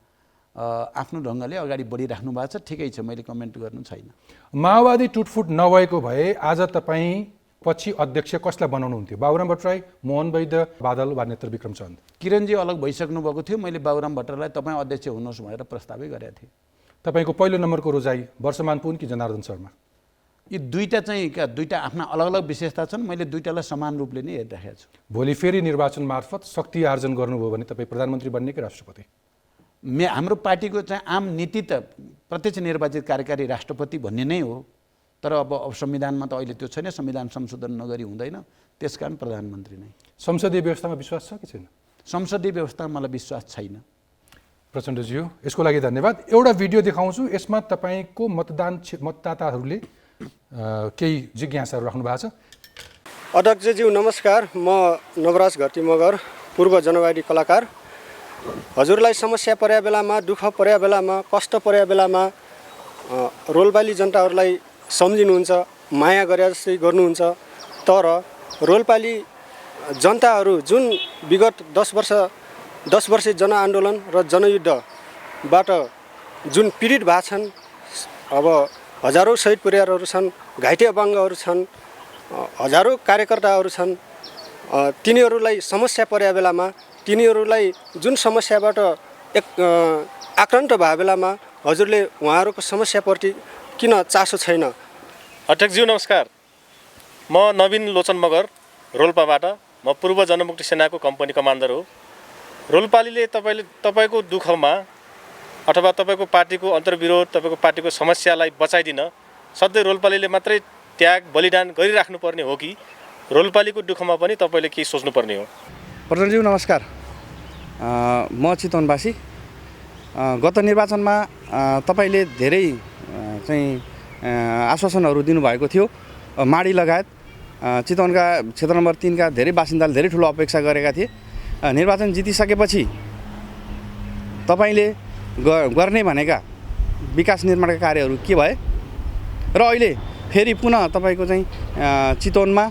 आफ्नो ढङ्गले अगाडि बढिराख्नु भएको छ, ठिकै छ, मैले कमेन्ट गर्नु छैन। माओवादी टुटफुट नभएको भए आज तपाईँ पछि अध्यक्ष कसलाई बनाउनुहुन्थ्यो? बाबुराम भट्टराई, मोहन वैद्य, बादल वा नेत्र विक्रम चन्द? किरणजी अलग भइसक्नु भएको थियो। मैले बाबुराम भट्टराईलाई तपाईँ अध्यक्ष हुनुहोस् भनेर प्रस्तावै गरेको थिएँ। तपाईँको पहिलो नम्बरको रोजाइ वर्षमान पुन कि जनार्दन शर्मा? यी दुईटा चाहिँ दुईटा आफ्ना अलग अलग विशेषता छन्। मैले दुईटालाई समान रूपले नै हेरिराखेको छु। भोलि फेरि निर्वाचन मार्फत शक्ति आर्जन गर्नुभयो भने तपाईँ प्रधानमन्त्री बन्ने कि राष्ट्रपति? हाम्रो पार्टीको चाहिँ आम नीति त प्रत्यक्ष निर्वाचित कार्यकारी राष्ट्रपति भन्ने नै हो, तर अब संविधानमा त अहिले त्यो छैन, संविधान संशोधन नगरी हुँदैन, त्यसकारण प्रधानमन्त्री नै। संसदीय व्यवस्थामा विश्वास छ कि छैन? संसदीय व्यवस्थामा मलाई विश्वास छैन। प्रचण्डज्यू, यसको लागि धन्यवाद। एउटा भिडियो देखाउँछु, यसमा तपाईँको मतदाताहरूले केही जिज्ञासाहरू राख्नु भएको छ। अध्यक्षज्यू नमस्कार, म नवराज घटी मगर, पूर्व जनवादी कलाकार। हजुरलाई समस्या पर्या बेलामा, दुःख पर्या बेलामा, कष्ट पर्या बेलामा रोल्पाली जनताहरूलाई सम्झिनुहुन्छ, माया गरे जस्तै गर्नुहुन्छ। तर रोल्पाली जनताहरू जुन विगत 10 वर्ष जनआन्दोलन र जनयुद्धबाट जुन पीडित भएका छन्, अब हजारौँ शहीद परिवारहरू छन्, घाइते अपाङ्गहरू छन्, हजारौँ कार्यकर्ताहरू छन्। तिनीहरूलाई समस्या परेका बेलामा, तिनीहरूलाई जुन समस्याबाट आक्रान्त भए बेलामा हजुरले उहाँहरूको समस्याप्रति किन चासो छैन? अध्यक्षज्यू नमस्कार। म नवीन लोचन मगर रोल्पाबाट। म पूर्व जनमुक्ति सेनाको कम्पनी कमान्डर हो। रोल्पालीले तपाईँको दुःखमा अथवा तपाईँको पार्टीको अन्तर्विरोध, तपाईँको पार्टीको समस्यालाई बचाइदिन सधैँ रोल्पालीले मात्रै त्याग बलिदान गरिराख्नुपर्ने हो कि रोल्पालीको दुःखमा पनि तपाईँले केही सोच्नुपर्ने हो? प्रधानज्यू नमस्कार। म चितवनवासी। गत निर्वाचनमा तपाईँले धेरै चाहिँ आश्वासनहरू दिनुभएको थियो। माडी लगायत चितवनका क्षेत्र नम्बर 3 का धेरै बासिन्दाले धेरै ठुलो अपेक्षा गरेका थिए। निर्वाचन जितिसकेपछि तपाईँले गर्ने भनेका विकास निर्माणका कार्यहरू के भए र अहिले फेरि पुनः तपाईँको चाहिँ चितवनमा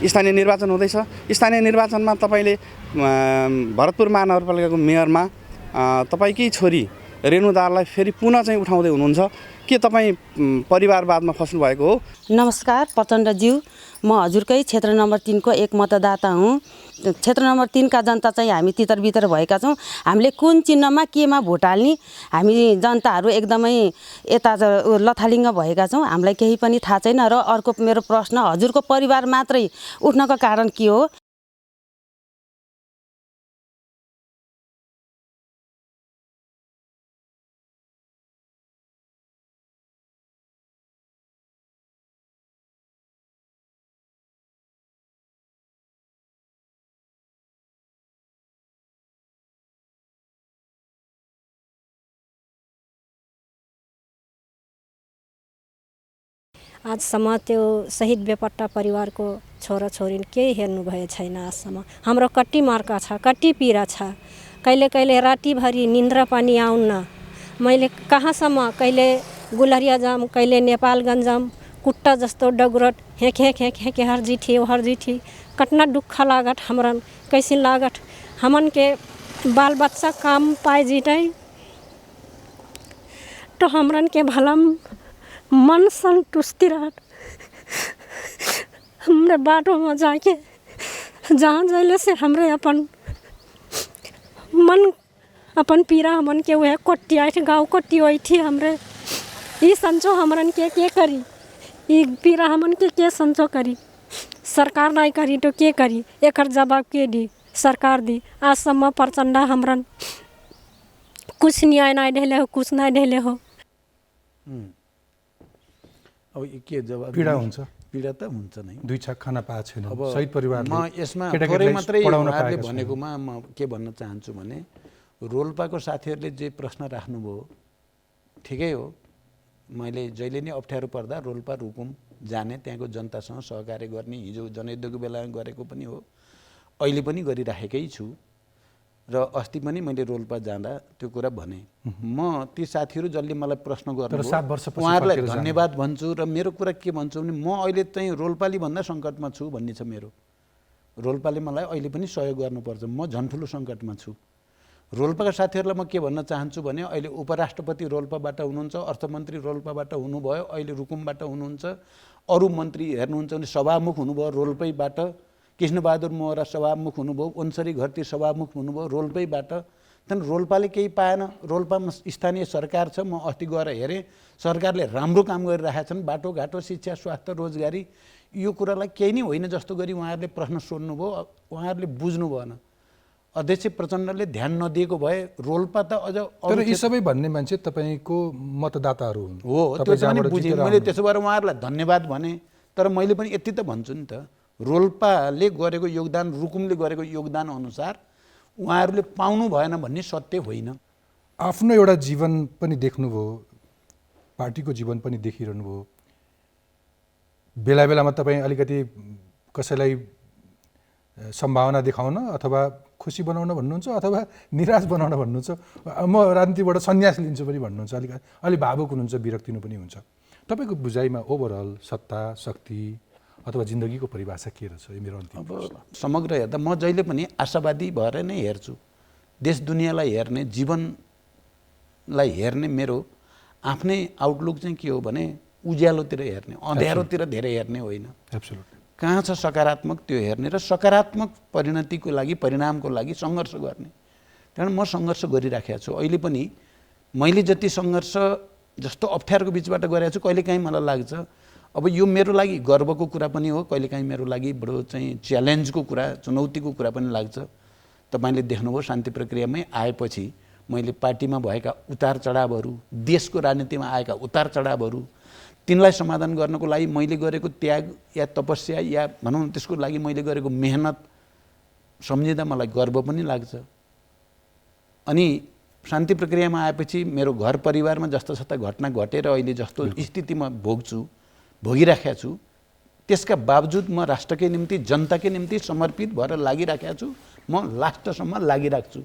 स्थानीय निर्वाचन हुँदैछ। स्थानीय निर्वाचनमा तपाईँले भरतपुर महानगरपालिकाको मेयरमा तपाईँकै छोरी रेणु दाहाललाई फेरि पुनः चाहिँ उठाउँदै हुनुहुन्छ के तपाईँ परिवारवादमा फस्नु भएको हो? नमस्कार प्रचण्डज्यू, म हजुरकै क्षेत्र नम्बर 3 को एक मतदाता हुँ। क्षेत्र नम्बर 3 का जनता चाहिँ हामी तितर-बितर भएका छौँ। हामीले कुन चिन्हमा केमा भोट हाल्ने हामी जनताहरू एकदमै यता लथालिङ्ग भएका छौँ। हामीलाई केही पनि थाहा छैन। र अर्को मेरो प्रश्न, हजुरको परिवार मात्रै उठ्नको कारण के हो? आजसम्म त्यो शहीद बेपट्टा परिवारको छोराछोरी केही हेर्नु भए छैन। आजसम्म हाम्रो कति मर्का छ, कति पीडा छ। कहिले कहिले रातिभरि निन्द्रा पनि आउन्न। मैले कहाँसम्म, कहिले गुलरिया जाम, कहिले नेपालगञ्ज जाम, कुट्टा जस्तो डगरट हेक हेक हेक हेक हर्जी थी कतना दुख लागत हमरन, कैसे लागत हमन के बाल बच्चा काम पाए जीते तो हमरन के भलम मन संतुष्टि रहत। हमरे बाटों में जाके जहाँ जाइले से हमरे अपन मन अपन पीरा हमन के वह कोट्टी आए थे, गाँव कोट्टी हुई थी। हमरे ये संचो हमरन के करी, ये पीरा हमन के संचो करी। सरकार नहीं करी तो के करी? एक जवाब के दी? सरकार दी। आज सम्म प्रचण्ड हमरन कुछ न्याय नहीं ढेले हो, कुछ नहीं ढेले हो। अब के जवाब? पीडा हुन्छ, पीडा त हुन्छ नै। दुई छाक खाना पाएको छैन शहीद परिवारले। म यसमा थोरै मात्रै उहाँहरूले भनेकोमा म के भन्न चाहन्छु भने, रोल्पाको साथीहरूले जे प्रश्न राख्नुभयो ठिकै हो। मैले जहिले नै अप्ठ्यारो पर्दा रोल्पा रुकुम जाने, त्यहाँको जनतासँग सहकार्य गर्ने, हिजो जनयुद्धको बेलामा गरेको पनि हो, अहिले पनि गरिराखेकै छु। र अस्ति पनि मैले रोल्पा जाँदा त्यो कुरा भने। म ती साथीहरू जसले मलाई प्रश्न गर्नुभयो उहाँहरूलाई धन्यवाद भन्छु। र मेरो कुरा के भन्छु भने, म अहिले चाहिँ रोल्पाली भन्दा सङ्कटमा छु भन्ने छ मेरो। रोल्पाले मलाई अहिले पनि सहयोग गर्नुपर्छ, म झन् ठुलो सङ्कटमा छु। रोल्पाका साथीहरूलाई म के भन्न चाहन्छु भने, अहिले उपराष्ट्रपति रोल्पाबाट हुनुहुन्छ, अर्थमन्त्री रोल्पाबाट हुनुभयो, अहिले रुकुमबाट हुनुहुन्छ, अरू मन्त्री हेर्नुहुन्छ भने सभामुख हुनुभयो रोल्पैबाट, कृष्णबहादुर मोहरा सभामुख हुनुभयो, ओन्सरी घरती सभामुख हुनुभयो रोल्पैबाट। त्यहाँदेखि रोल्पाले केही पाएन। रोल्पामा स्थानीय सरकार छ, म अस्ति गएर हेरेँ, सरकारले राम्रो काम गरिरहेका छन्। बाटोघाटो, शिक्षा, स्वास्थ्य, रोजगारी, यो कुरालाई केही नै होइन जस्तो गरी उहाँहरूले प्रश्न सोध्नुभयो, उहाँहरूले बुझ्नु भएन। अध्यक्ष प्रचण्डले ध्यान नदिएको भए रोल्पा त अझ। तर यी सबै भन्ने मान्छे तपाईँको मतदाताहरू हुन् हो, त्यो चाहिँ बुझेँ मैले। त्यसो भएर उहाँहरूलाई धन्यवाद भने। तर मैले पनि यति त भन्छु नि त, रोल्पाले गरेको योगदान, रुकुमले गरेको योगदान अनुसार उहाँहरूले पाउनु भएन भन्ने सत्य होइन। आफ्नो एउटा जीवन पनि देख्नुभयो, पार्टीको जीवन पनि देखिरहनु भयो। बेला बेलामा तपाईँ अलिकति कसैलाई सम्भावना देखाउन अथवा खुसी बनाउन भन्नुहुन्छ अथवा निराश बनाउन भन्नुहुन्छ? म राजनीतिबाट सन्यास लिन्छु पनि भन्नुहुन्छ, अलि भावुक हुनुहुन्छ, विरक्तिनु पनि हुन्छ। तपाईँको बुझाइमा ओभरअल सत्ता, शक्ति अथवा जिन्दगीको परिभाषा के रहेछ? यो मेरो अन्तिम प्रश्न। समग्र हेर्दा म जहिले पनि आशावादी भएर नै हेर्छु। देश दुनियाँलाई हेर्ने, जीवनलाई हेर्ने मेरो आफ्नै आउटलुक चाहिँ के हो भने उज्यालोतिर हेर्ने, अँध्यारोतिर धेरै हेर्ने होइन। एब्सोल्युटली। कहाँ छ सकारात्मक त्यो हेर्ने र सकारात्मक परिणतिको लागि, परिणामको लागि सङ्घर्ष गर्ने। कारण म सङ्घर्ष गरिराखेको छु। अहिले पनि मैले जति सङ्घर्ष जस्तो अप्ठ्यारोको बिचबाट गरेको छु, कहिलेकाहीँ मलाई लाग्छ अब यो मेरो लागि गर्वको कुरा पनि हो, कहिलेकाहीँ मेरो लागि बडो चाहिँ च्यालेन्जको कुरा, चुनौतीको कुरा पनि लाग्छ। तपाईँले देख्नुभयो शान्ति प्रक्रियामै आएपछि मैले पार्टीमा भएका उतार चढावहरू, देशको राजनीतिमा आएका उतार चढावहरू, तिनलाई समाधान गर्नको लागि मैले गरेको त्याग या तपस्या या भनौँ त्यसको लागि मैले गरेको मेहनत सम्झिँदा मलाई गर्व पनि लाग्छ। अनि शान्ति प्रक्रियामा आएपछि मेरो घर परिवारमा जस्ता जस्ता घटना घटेर अहिले जस्तो स्थितिमा भोगिराखेको छु, त्यसका बावजुद म राष्ट्रकै निम्ति, जनताकै निम्ति समर्पित भएर लागिराखेको छु। म लास्टसम्म लागिराख्छु।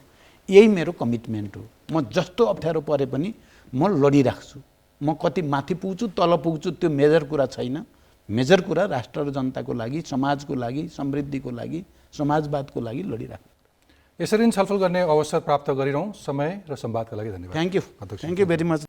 यही मेरो कमिटमेन्ट हो। म जस्तो अप्ठ्यारो परे पनि म लडिराख्छु। म कति माथि पुग्छु, तल पुग्छु, त्यो मेजर कुरा छैन। मेजर कुरा राष्ट्र र जनताको लागि, समाजको लागि, समृद्धिको लागि, समाजवादको लागि लडिराख्नु। यसरी छलफल गर्ने अवसर प्राप्त गरिरहँ। समय र संवादका लागि धन्यवाद। Thank you very much.